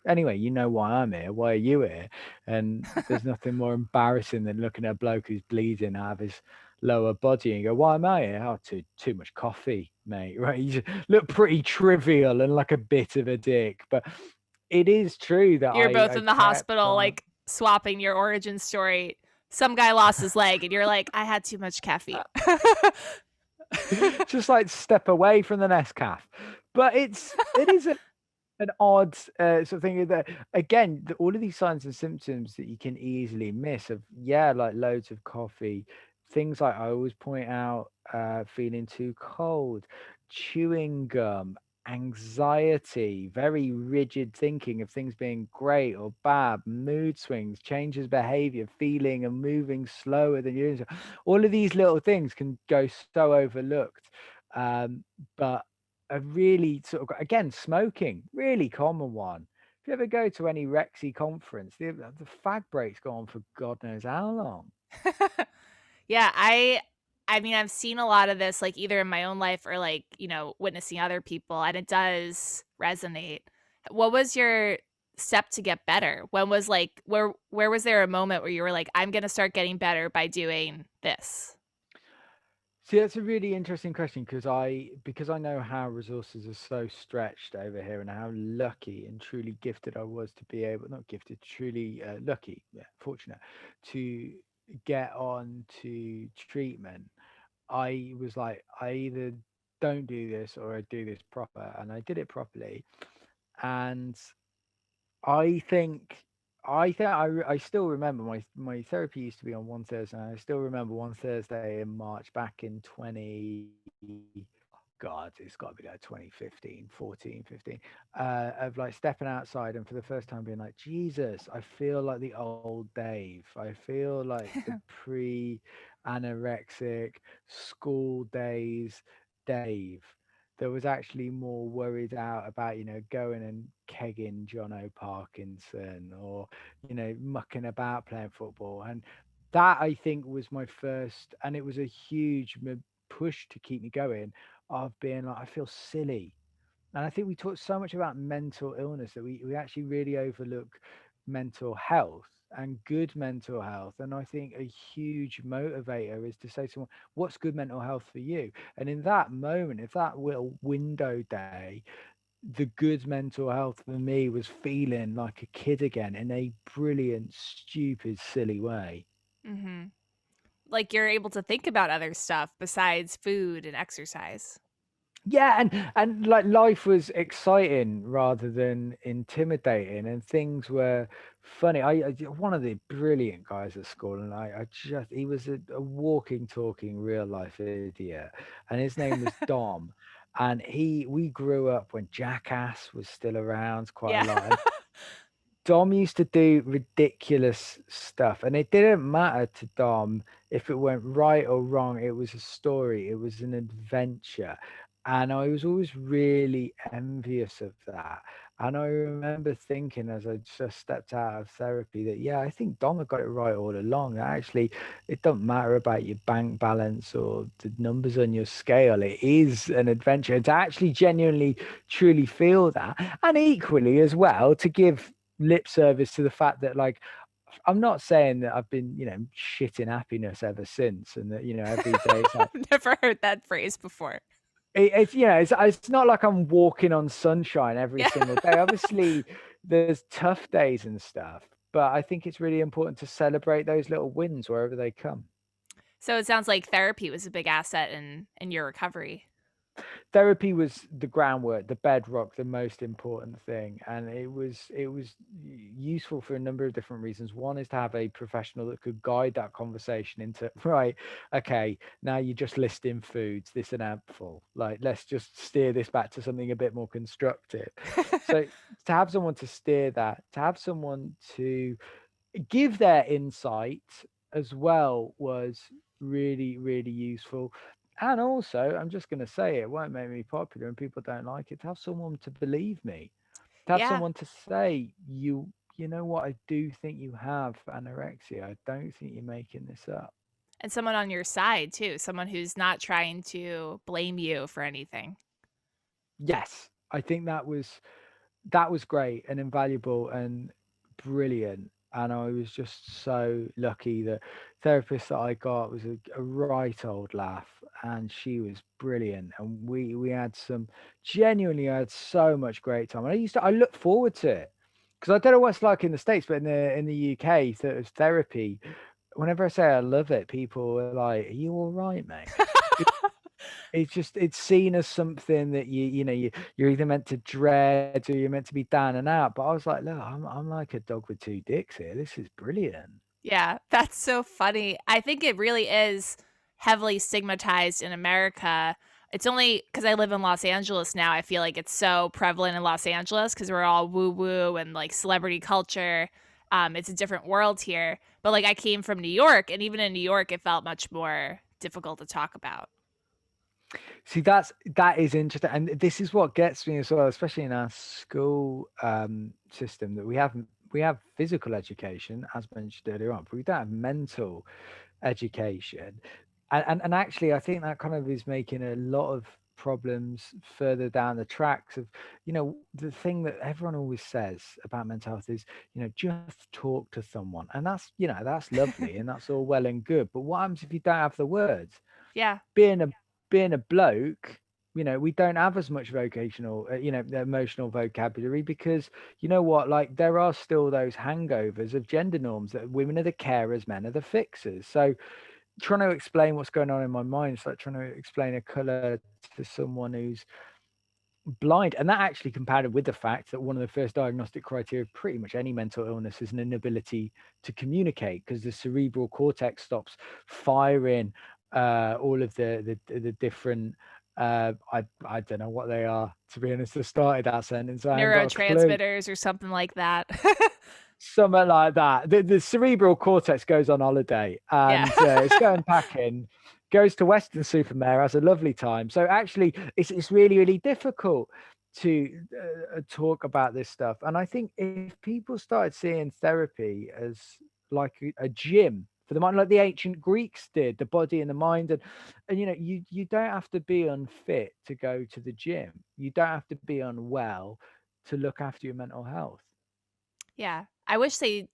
anyway, you know why I'm here, why are you here? And there's nothing more embarrassing than looking at a bloke who's bleeding out of his lower body and you go, why am I here? Oh, too much coffee, mate. Right, you just look pretty trivial and like a bit of a dick, but it is true that You're both I in the kept hospital, on. like swapping your origin story. Some guy lost his leg, and you're like, I had too much caffeine. Just like step away from the Nescaf. But it is an odd sort of thing that, again, all of these signs and symptoms that you can easily miss of, yeah, like loads of coffee, things like I always point out, feeling too cold, chewing gum, anxiety, very rigid thinking of things being great or bad, mood swings, changes behavior, feeling and moving slower than usual. All of these little things can go so overlooked. But a really sort of, again, smoking, really common one. If you ever go to any Rexy conference, the fag breaks go on for God knows how long. Yeah, I mean, I've seen a lot of this, like, either in my own life or, like, witnessing other people, and it does resonate. What was your step to get better? When was, like where was there a moment where you were like, "I'm gonna start getting better by doing this?" See, that's a really interesting question because I know how resources are so stretched over here and how lucky and truly gifted I was to be able, not gifted, truly lucky, yeah, fortunate to get on to treatment. I was like, I either don't do this or I do this proper, and I did it properly. And I think I still remember my therapy used to be on one Thursday. And I still remember one Thursday in March back in 20, God, it's got to be like 2015, 14, 15, of like stepping outside and for the first time being like, Jesus, I feel like the old Dave. I feel like the pre-anorexic school days Dave that was actually more worried out about, going and kegging John O'Parkinson or, mucking about playing football. And that I think was my first, and it was a huge push to keep me going of being like, I feel silly. And I think we talk so much about mental illness that we actually really overlook mental health and good mental health. And I think a huge motivator is to say to someone, what's good mental health for you? And in that moment, if that little window day, the good mental health for me was feeling like a kid again in a brilliant, stupid, silly way. Mhm. Like, you're able to think about other stuff besides food and exercise. Yeah, and like life was exciting rather than intimidating, and things were funny. One of the brilliant guys at school, and I just he was a walking, talking, real life idiot, and his name was Dom, and we grew up when Jackass was still around quite a Yeah. lot, and Dom used to do ridiculous stuff, and it didn't matter to Dom if it went right or wrong. It was a story, it was an adventure. And I was always really envious of that. And I remember thinking as I just stepped out of therapy that, yeah, I think Dom had got it right all along. Actually, it doesn't matter about your bank balance or the numbers on your scale. It is an adventure to actually genuinely, truly feel that. And equally as well, to give lip service to the fact that, like, I'm not saying that I've been, shitting happiness ever since, and that, every day it's like, I've never heard that phrase before. it's not like I'm walking on sunshine every Yeah. single day. Obviously, there's tough days and stuff, but I think it's really important to celebrate those little wins wherever they come. So it sounds like therapy was a big asset in your recovery. Therapy was the groundwork, the bedrock, the most important thing, and it was useful for a number of different reasons. One is to have a professional that could guide that conversation into right, okay, now you're just listing foods, this an handful, like let's just steer this back to something a bit more constructive. So to have someone to steer that, to have someone to give their insight as well was really, really useful. And also, I'm just going to say it won't make me popular and people don't like it. To have someone to believe me, to have Yeah. someone to say, you know what, I do think you have anorexia. I don't think you're making this up. And someone on your side too, someone who's not trying to blame you for anything. Yes, I think that was great and invaluable and brilliant. And I was just so lucky that therapist that I got was a right old laugh, and she was brilliant. And we had some genuinely I had so much great time. And I look forward to it because I don't know what it's like in the States, but in the UK, therapy. Whenever I say I love it, people are like, "Are you all right, mate?" It's seen as something that you're either meant to dread or you're meant to be down and out. But I was like, look, I'm like a dog with two dicks here. This is brilliant. Yeah, that's so funny. I think it really is heavily stigmatized in America. It's only because I live in Los Angeles now. I feel like it's so prevalent in Los Angeles because we're all woo woo and like celebrity culture. It's a different world here. But like I came from New York, and even in New York, it felt much more difficult to talk about. See, that is interesting, and this is what gets me as well, especially in our school system that we have physical education, as mentioned earlier on, but we don't have mental education. And actually, I think that kind of is making a lot of problems further down the tracks of, the thing that everyone always says about mental health is, just talk to someone. And that's lovely and that's all well and good. But what happens if you don't have the words? Yeah. Being a bloke, we don't have as much vocational, emotional vocabulary because you know what, like there are still those hangovers of gender norms that women are the carers, men are the fixers. So trying to explain what's going on in my mind is like trying to explain a color to someone who's blind. And that actually compounded with the fact that one of the first diagnostic criteria of pretty much any mental illness is an inability to communicate because the cerebral cortex stops firing all of the different I don't know what they are, to be honest. I started that sentence, I ain't got a clue. Neurotransmitters or something like that. Something like that. The cerebral cortex goes on holiday Yeah. and it's going packing, goes to Western Supermare, has a lovely time. So actually, it's really, really difficult to talk about this stuff. And I think if people started seeing therapy as like a gym for the mind, like the ancient Greeks did, the body and the mind, and you don't have to be unfit to go to the gym. You don't have to be unwell to look after your mental health. Yeah. I wish they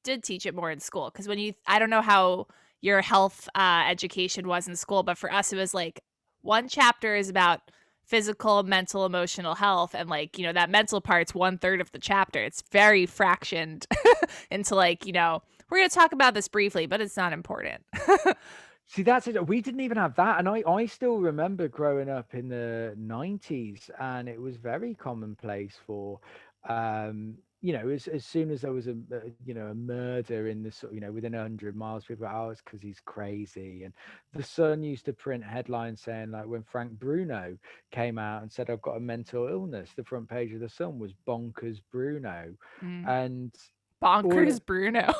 did teach it more in school because I don't know how your health education was in school, but for us, it was like one chapter is about physical, mental, emotional health. And like, that mental part's one third of the chapter. It's very fractioned into like, we're going to talk about this briefly, but it's not important. See, that's it. We didn't even have that. And I still remember growing up in the 90s, and it was very commonplace for, as soon as there was a murder in the within 100 miles, people were, oh, it's because he's crazy. And the Sun used to print headlines saying, like, when Frank Bruno came out and said, I've got a mental illness, the front page of the Sun was bonkers Bruno. Mm. And all Bonkers Bruno.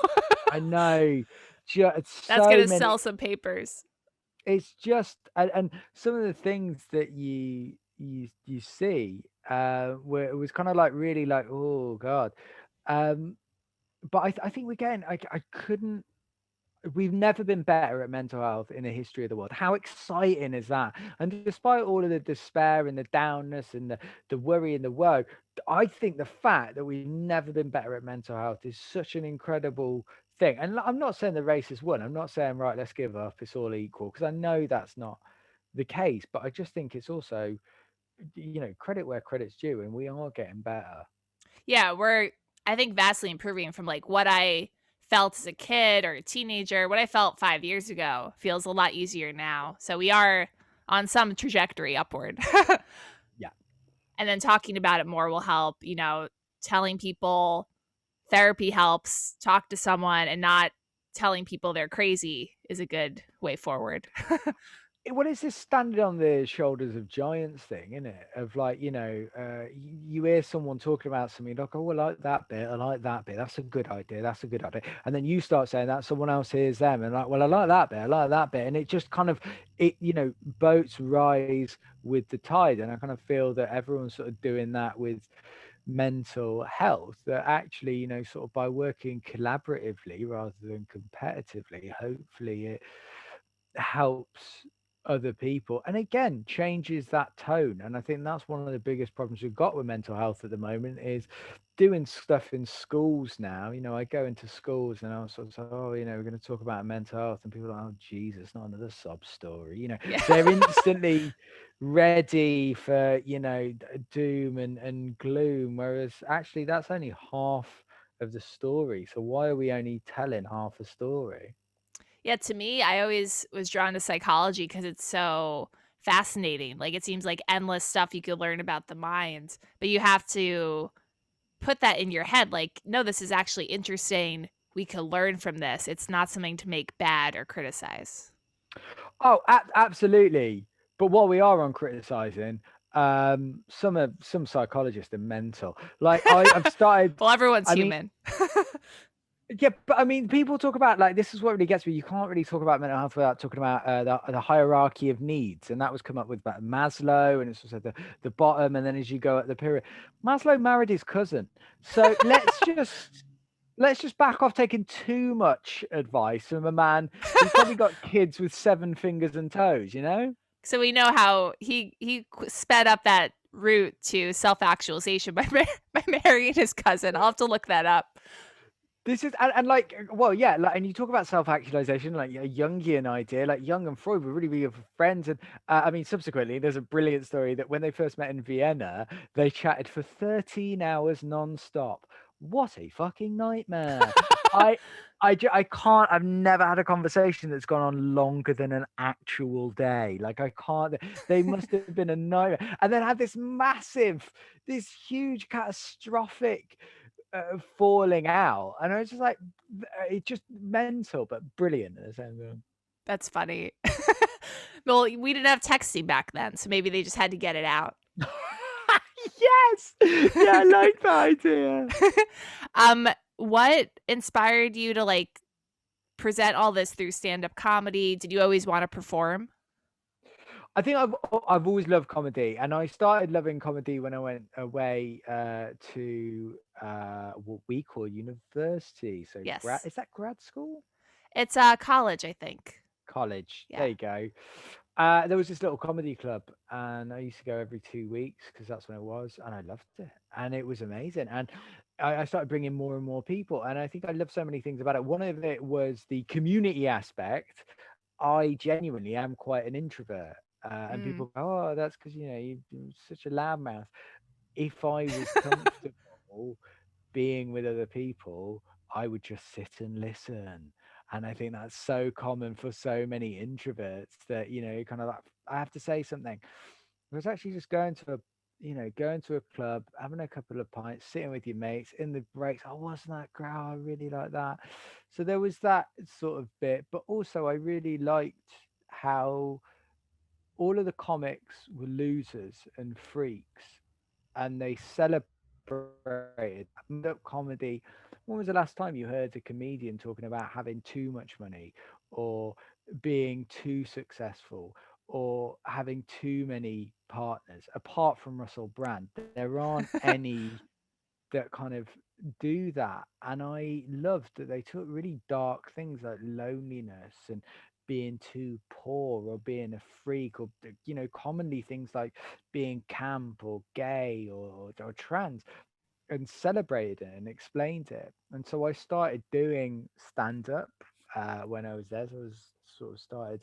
I know, just That's going so to many. sell some papers. It's just and some of the things that you see where it was kind of like really like, oh God. Um, but I think we're getting, I couldn't, we've never been better at mental health in the history of the world. How exciting is that? And despite all of the despair and the downness and the worry and the woe, I think the fact that we've never been better at mental health is such an incredible thing. And I'm not saying the race has won. I'm not saying, right, let's give up, it's all equal, because I know that's not the case. But I just think it's also, credit where credit's due, and we are getting better. Yeah, we're I think vastly improving from like what I felt as a kid or a teenager. What I felt 5 years ago feels a lot easier now. So we are on some trajectory upward. Yeah. And then talking about it more will help, telling people therapy helps, talk to someone and not telling people they're crazy is a good way forward. What is this standing on the shoulders of giants thing, isn't it? Of like, you hear someone talking about something, like, oh, I like that bit, I like that bit, that's a good idea, that's a good idea. And then you start saying that, someone else hears them and like, well, I like that bit, I like that bit. And it just kind of, boats rise with the tide. And I kind of feel that everyone's sort of doing that with mental health, that actually, sort of by working collaboratively rather than competitively, hopefully it helps other people, and again changes that tone. And I think that's one of the biggest problems we've got with mental health at the moment, is doing stuff in schools now. I go into schools and I sort of say, oh, we're going to talk about mental health, and people are like, oh Jesus, not another sob story. Yeah. They're instantly ready for doom and gloom, whereas actually that's only half of the story. So why are we only telling half a story? Yeah, to me, I always was drawn to psychology because it's so fascinating. Like, it seems like endless stuff you could learn about the mind, but you have to put that in your head. Like, no, this is actually interesting. We could learn from this. It's not something to make bad or criticize. Oh, absolutely. But what we are on criticizing, some psychologists are mental. Like I've started. Well, everyone's I mean, human. yeah, but I mean, people talk about, like, this is what really gets me. You can't really talk about mental health without talking about the hierarchy of needs, and that was come up with by Maslow, and it's also the bottom, and then as you go up the pyramid, Maslow married his cousin. So let's just back off taking too much advice from a man who's probably got kids with 7 fingers and toes. So we know how he sped up that route to self-actualization by by marrying his cousin. I'll have to look that up. This is, and like, well, yeah, like, and you talk about self-actualization, like a Jungian idea. Like Jung and Freud were really good friends, and I mean, subsequently, there's a brilliant story that when they first met in Vienna, they chatted for 13 hours non-stop. What a fucking nightmare! I, I can't. I've never had a conversation that's gone on longer than an actual day. Like I can't. They must have been a nightmare, and then had this huge, catastrophic falling out, and I was just like, it's just mental but brilliant at the same time. That's funny. Well, we didn't have texting back then, so maybe they just had to get it out. Yes, yeah, I like that idea. um, what inspired you to like present all this through stand-up comedy? Did you always want to perform? I think I've always loved comedy, and I started loving comedy when I went away to what we call university. So Yes. is that grad school? It's college, I think. College. There Yeah. you go. There was this little comedy club, and I used to go every 2 weeks because that's when it was, and I loved it, and it was amazing. And I started bringing more and more people, and I think I love so many things about it. One of it was the community aspect. I genuinely am quite an introvert, and Mm. people go, "Oh, that's because you're such a loudmouth." If I was comfortable being with other people, I would just sit and listen. And I think that's so common for so many introverts that, kind of like, I have to say something. I was actually just going to a club, having a couple of pints, sitting with your mates in the breaks. Oh, wasn't that great? Oh, I really like that. So there was that sort of bit, but also I really liked how all of the comics were losers and freaks, and they celebrated up comedy. When was the last time you heard a comedian talking about having too much money or being too successful or having too many partners. Apart from Russell Brand, there aren't any that kind of do that. And I loved that they took really dark things like loneliness and being too poor or being a freak or commonly things like being camp or gay or trans, and celebrated it and explained it. And so I started doing stand up when I was there. So I was sort of started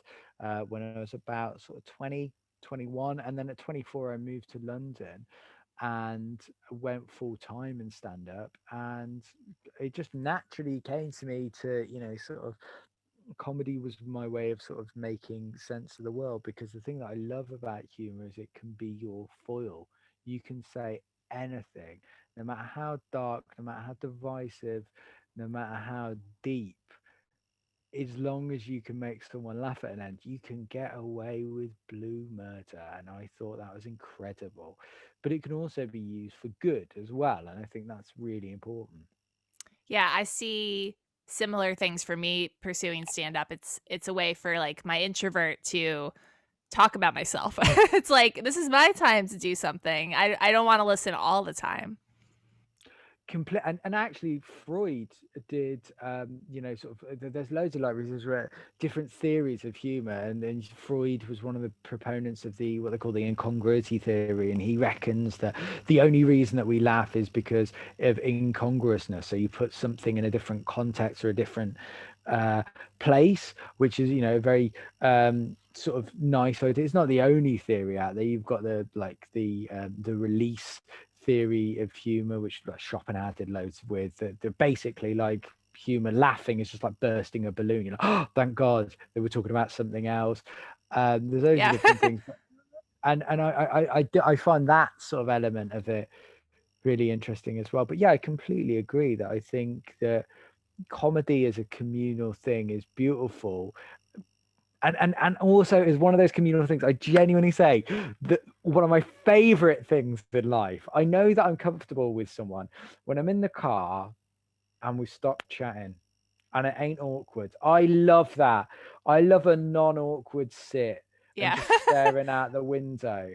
when I was about sort of 20, 21, and then at 24 I moved to London and went full time in stand up. And it just naturally came to me to sort of comedy was my way of sort of making sense of the world, because the thing that I love about humor is it can be your foil. You can say anything, no matter how dark, no matter how divisive, no matter how deep. As long as you can make someone laugh at an end, you can get away with blue murder. And I thought that was incredible. But it can also be used for good as well. And I think that's really important. Yeah, I see similar things for me pursuing stand up. It's a way for like my introvert to talk about myself. It's like this is my time to do something. I don't want to listen all the time. Complete and actually Freud did sort of there's loads of like reasons where different theories of humor, and Freud was one of the proponents of the what they call the incongruity theory, and he reckons that the only reason that we laugh is because of incongruousness. So you put something in a different context or a different uh place, which is a very sort of nice idea. It's not the only theory out there. You've got the release theory of humor, which like Schopenhauer did loads with. They're basically like humor laughing is just like bursting a balloon. You're like, oh, thank God they were talking about something else. There's loads of Yeah. different things, and I find that sort of element of it really interesting as well. But yeah, I completely agree that I think that comedy as a communal thing is beautiful, and also is one of those communal things. I genuinely say that one of my favorite things in life. I know that I'm comfortable with someone when I'm in the car and we stop chatting and it ain't awkward. I love that. I love a non-awkward sit and Yeah. just staring out the window.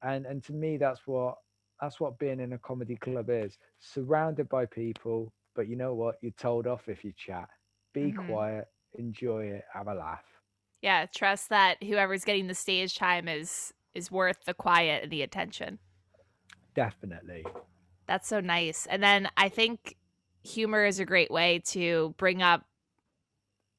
And to me that's what being in a comedy club is. Surrounded by people, but you know what? You're told off if you chat. Be Mhm. quiet, enjoy it, have a laugh. Yeah, trust that whoever's getting the stage time is worth the quiet and the attention. Definitely. That's so nice. And then I think humor is a great way to bring up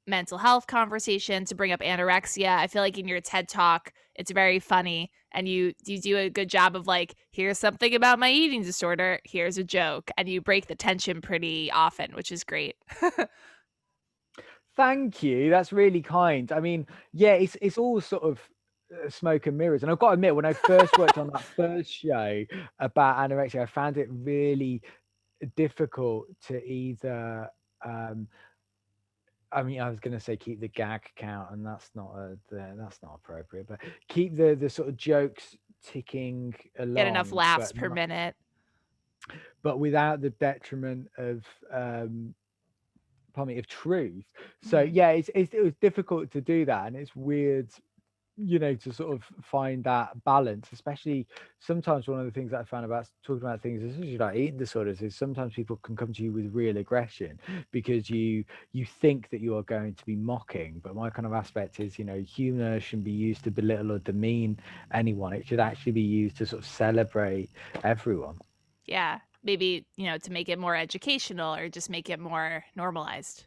mental health conversation, to bring up anorexia. I feel like in your TED talk, it's very funny and you do a good job of like, here's something about my eating disorder, here's a joke, and you break the tension pretty often, which is great. Thank you. That's really kind. I mean, yeah, it's all sort of smoke and mirrors. And I've got to admit, when I first worked on that first show about anorexia, I found it really difficult to either um I mean, I was going to say keep the gag count, and that's not appropriate, but keep the sort of jokes ticking Get enough along, laughs but per not, minute. but without the detriment of pardon me, of truth. So Mhm. yeah, it was difficult to do that, and it's weird, to sort of find that balance. Especially sometimes one of the things that I found about talking about things, especially like eating disorders, is sometimes people can come to you with real aggression because you think that you are going to be mocking. But my kind of aspect is, humor shouldn't be used to belittle or demean anyone. It should actually be used to sort of celebrate everyone. Yeah. Maybe, to make it more educational or just make it more normalized.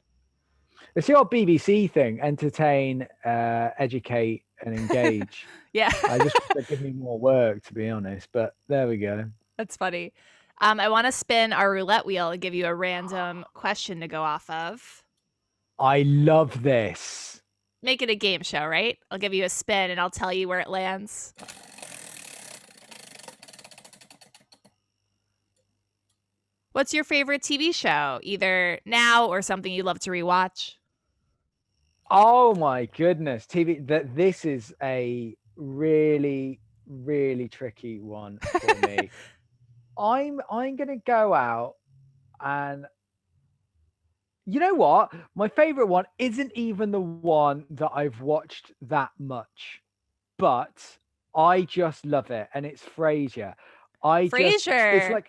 It's the old BBC thing: entertain, educate, and engage. Yeah. I just wish they'd give me more work, to be honest, but there we go. That's funny. I want to spin our roulette wheel and give you a random question to go off of. I love this. Make it a game show, right? I'll give you a spin and I'll tell you where it lands. What's your favorite TV show, either now or something you love to rewatch? Oh my goodness, TV. That this is a really, really tricky one for me. I'm gonna go out, and you know what? My favorite one isn't even the one that I've watched that much. but I just love it, and it's Frasier. I just Frasier.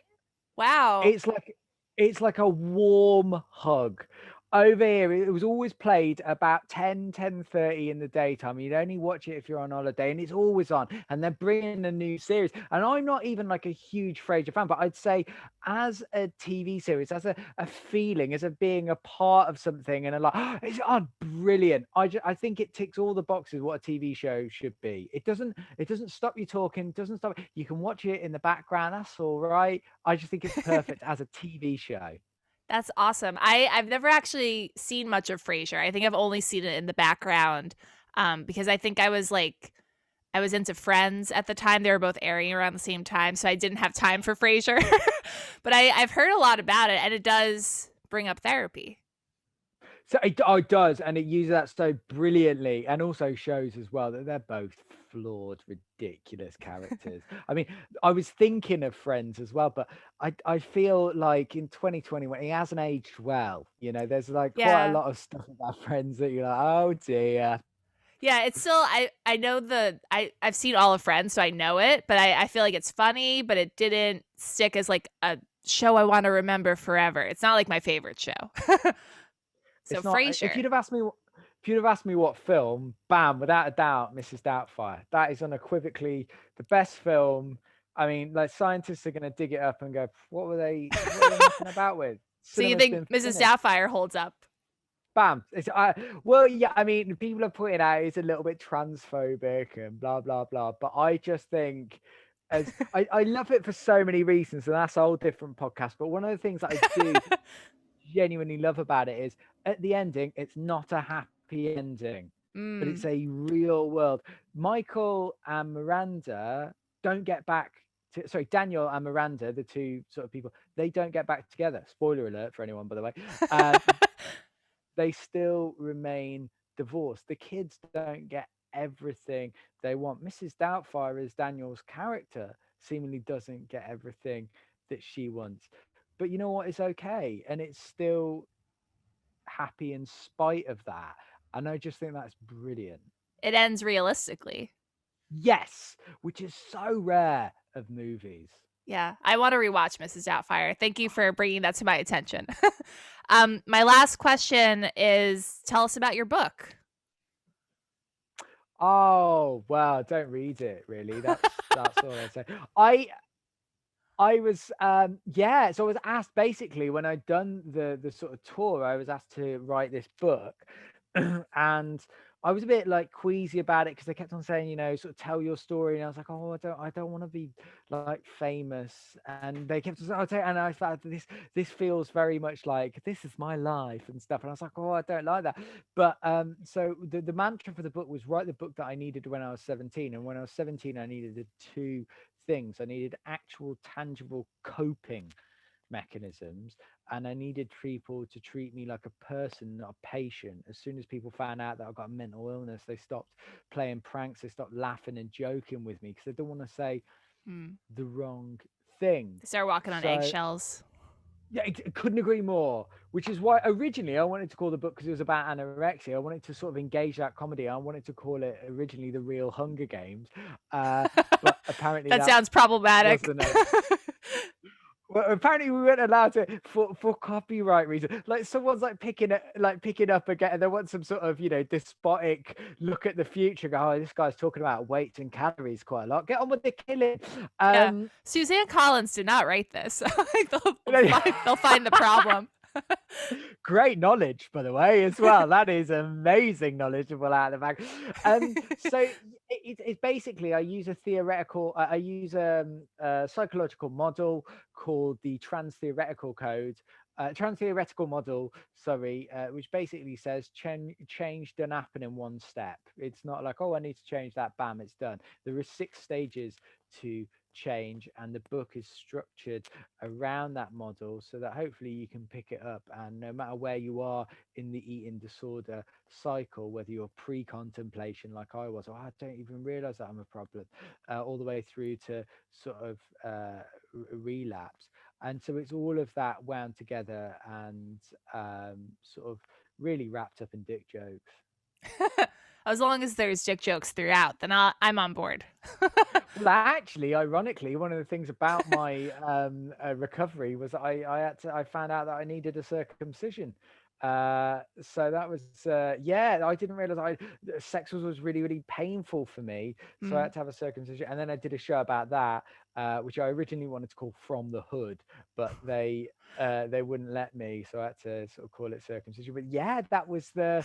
Wow. it's like it's like a warm hug. Over here, it was always played about 10:30 in the daytime. You'd only watch it if you're on holiday, and it's always on. And they're bringing a new series. And I'm not even like a huge Frasier fan, but I'd say as a TV series, as a feeling, as a being a part of something, and a like, it's brilliant. I think it ticks all the boxes what a TV show should be. It doesn't stop you talking, doesn't stop. You can watch it in the background. That's all right. I just think it's perfect as a TV show. That's awesome. I've never actually seen much of Frasier. I think I've only seen it in the background, because I think I was into Friends at the time. They were both airing around the same time, so I didn't have time for Frasier. But I've heard a lot about it, and it does bring up therapy. So it does, and it uses that so brilliantly, and also shows as well that they're both flawed, ridiculous characters. I mean, I was thinking of Friends as well, but I feel like in 2021 he hasn't aged well. There's like quite a Yeah. lot of stuff about Friends that you're like, oh dear. Yeah, it's still I know I've seen all of Friends, so I know it, but I feel like it's funny, but it didn't stick as like a show I want to remember forever. It's not like my favorite show. So It's not. If Frasier. you'd have asked me, if you'd have asked me what film, bam, without a doubt, Mrs. Doubtfire. That is unequivocally the best film. I mean, like scientists are going to dig it up and go, what were they messing about with? So you Cinema's think been Mrs. finished. Doubtfire holds up? Bam. Well, yeah. I mean, people are pointing out it's a little bit transphobic and blah blah blah. But I just think, as I love it for so many reasons, and that's a whole different podcast. But one of the things that I do genuinely love about it is at the ending, it's not a happy ending, but it's Mm, a real world. Michael and Miranda don't get back sorry, Daniel and Miranda, the two sort of people, they don't get back together. Spoiler alert for anyone, by the way. Um, they still remain divorced. The kids don't get everything they want. Mrs. Doubtfire, as Daniel's character, seemingly doesn't get everything that she wants. But you know what? It's okay. And it's still happy in spite of that. And I just think that's brilliant. it ends realistically. Yes, which is so rare of movies. Yeah, I want to rewatch Mrs. Doubtfire. Thank you for bringing that to my attention. My last question is: tell us about your book. Oh, well, don't read it really. That's all I say. I I was yeah, so I was asked basically when I'd done the sort of tour, I was asked to write this book. And I was a bit like queasy about it because they kept on saying, sort of tell your story. And I was like, oh, I don't want to be like famous. And they kept on saying, and I thought this feels very much like this is my life and stuff. And I was like, oh, I don't like that. But so the mantra for the book was write the book that I needed when I was 17. And when I was 17, I needed the two things. I needed actual tangible coping mechanisms, and I needed people to treat me like a person, not a patient. As soon as people found out that I got a mental illness, they stopped playing pranks, they stopped laughing and joking with me because they don't want to say Hmm. the wrong thing. They start walking on So eggshells. yeah, I couldn't agree more. Which is why originally I wanted to call the book, because it was about anorexia. I wanted to sort of engage that comedy. I wanted to call it originally The Real Hunger Games, but apparently That that sounds problematic. wasn't it. Well, apparently we weren't allowed to for copyright reasons. Like someone's picking up again, and they want some sort of despotic look at the future. Go, oh, this guy's talking about weight and calories quite a lot. Get on with the killing. Yeah, Um, Suzanne Collins did not write this. Like, they'll find the problem. Great knowledge, by the way, as well. That is amazing knowledge of all out of the bag. So it's basically I use a psychological model called the trans theoretical model, sorry, which basically says change doesn't happen in one step. It's not like, oh, I need to change that, bam, it's done. There are 6 stages to change, and the book is structured around that model so that hopefully you can pick it up, and no matter where you are in the eating disorder cycle, whether you're pre-contemplation like I was, or I don't even realize that I'm a problem, all the way through to sort of relapse. And so it's all of that wound together and sort of really wrapped up in dick jokes. As long as there's dick jokes throughout, then I'm on board. Well, actually, ironically, one of the things about my recovery was I found out that I needed a circumcision. So that was yeah. I didn't realize sex was really really painful for me, so I Mm. had to have a circumcision. And then I did a show about that, which I originally wanted to call "From the Hood," but they wouldn't let me, so I had to sort of call it circumcision. But yeah, that was the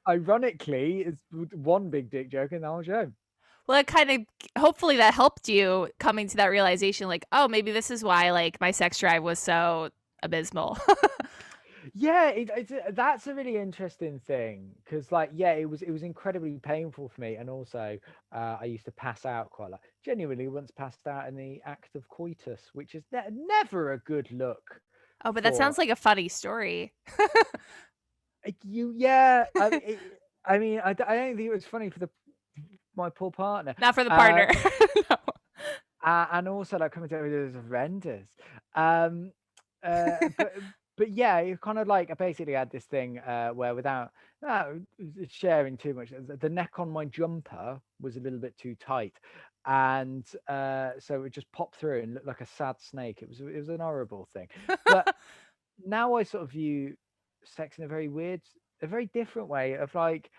ironically it's one big dick joke in the whole show. Well, it kind of hopefully that helped you coming to that realization, like, oh, maybe this is why like my sex drive was so abysmal. Yeah, that's a really interesting thing because, like, yeah, it was incredibly painful for me, and also I used to pass out quite a lot. Genuinely, once passed out in the act of coitus, which is never a good look Oh, but that for sounds like a funny story. you. Yeah, I mean, I don't think it was funny for my poor partner. Not for the partner. No. And also like coming to it was horrendous. Um, but yeah, you kind of like I basically had this thing where without sharing too much, the neck on my jumper was a little bit too tight, and so it just popped through and looked like a sad snake. It was an horrible thing, but now I sort of view sex in a very weird, a very different way of like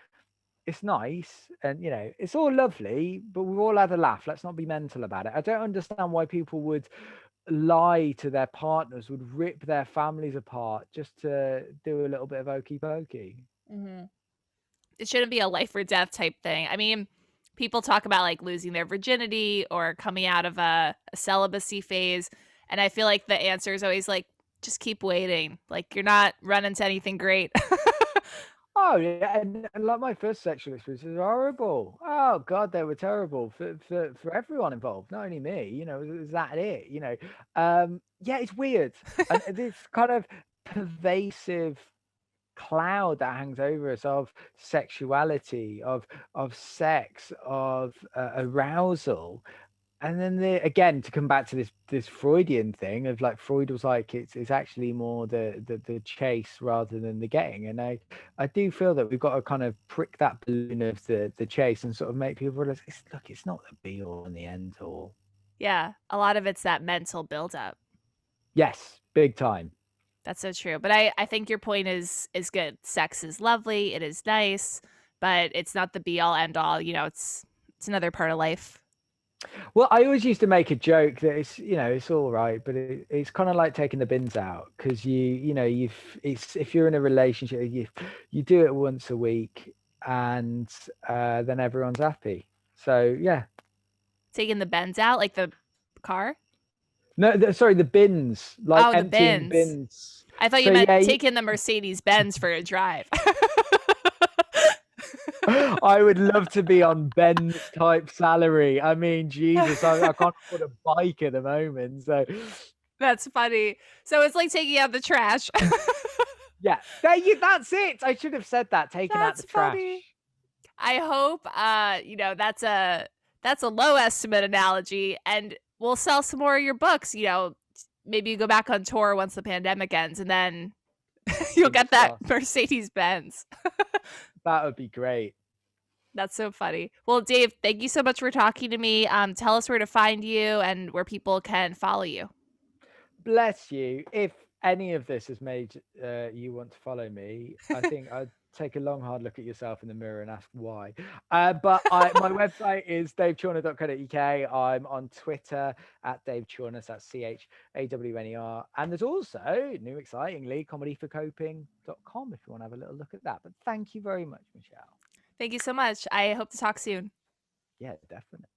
it's nice and it's all lovely, but we've all had a laugh. Let's not be mental about it. I don't understand why people would lie to their partners, would rip their families apart just to do a little bit of okey pokey. Mhm. It shouldn't be a life or death type thing. I mean, people talk about like losing their virginity or coming out of a celibacy phase. And I feel like the answer is always like, just keep waiting. Like, you're not running to anything great. Oh yeah, and like my first sexual experiences were horrible. Oh god, they were terrible for everyone involved, not only me. Is that it? Yeah, it's weird, and this kind of pervasive cloud that hangs over us of sexuality, of sex, of arousal. And then again, to come back to this Freudian thing of like Freud was like it's actually more the chase rather than the getting. And I do feel that we've got to kind of prick that balloon of the chase and sort of make people realize look, it's not the be all and the end all. Yeah, a lot of it's that mental buildup. Yes, big time. That's so true. But I think your point is good. Sex is lovely, it is nice, but it's not the be all end all. It's another part of life. Well, I always used to make a joke that it's all right, but it's kind of like taking the bins out because it's if you're in a relationship, you do it once a week and then everyone's happy. So yeah, Taking the bends out, like the car. no, sorry, the bins, like Oh, the emptying the bins. bins. I thought So you meant yeah, taking the Mercedes Benz for a drive. I would love to be on Ben's type salary. I mean, Jesus, I can't afford a bike at the moment, so. That's funny. So it's like taking out the trash. Yeah, that's it. I should have said that. Taking out the That's trash. funny. I hope that's a low estimate analogy, and we'll sell some more of your books. Maybe you go back on tour once the pandemic ends, and then you'll get that Mercedes Benz. That would be great. That's so funny. Well, Dave, thank you so much for talking to me. Tell us where to find you and where people can follow you. Bless you. If any of this has made you want to follow me, I think I'd take a long, hard look at yourself in the mirror and ask why. But my website is davechawner.co.uk. I'm on Twitter at Dave Chawner, so that's CHAWNER. And there's also, new excitingly, comedyforcoping.com if you want to have a little look at that. But thank you very much, Michele. Thank you so much. I hope to talk soon. Yeah, definitely.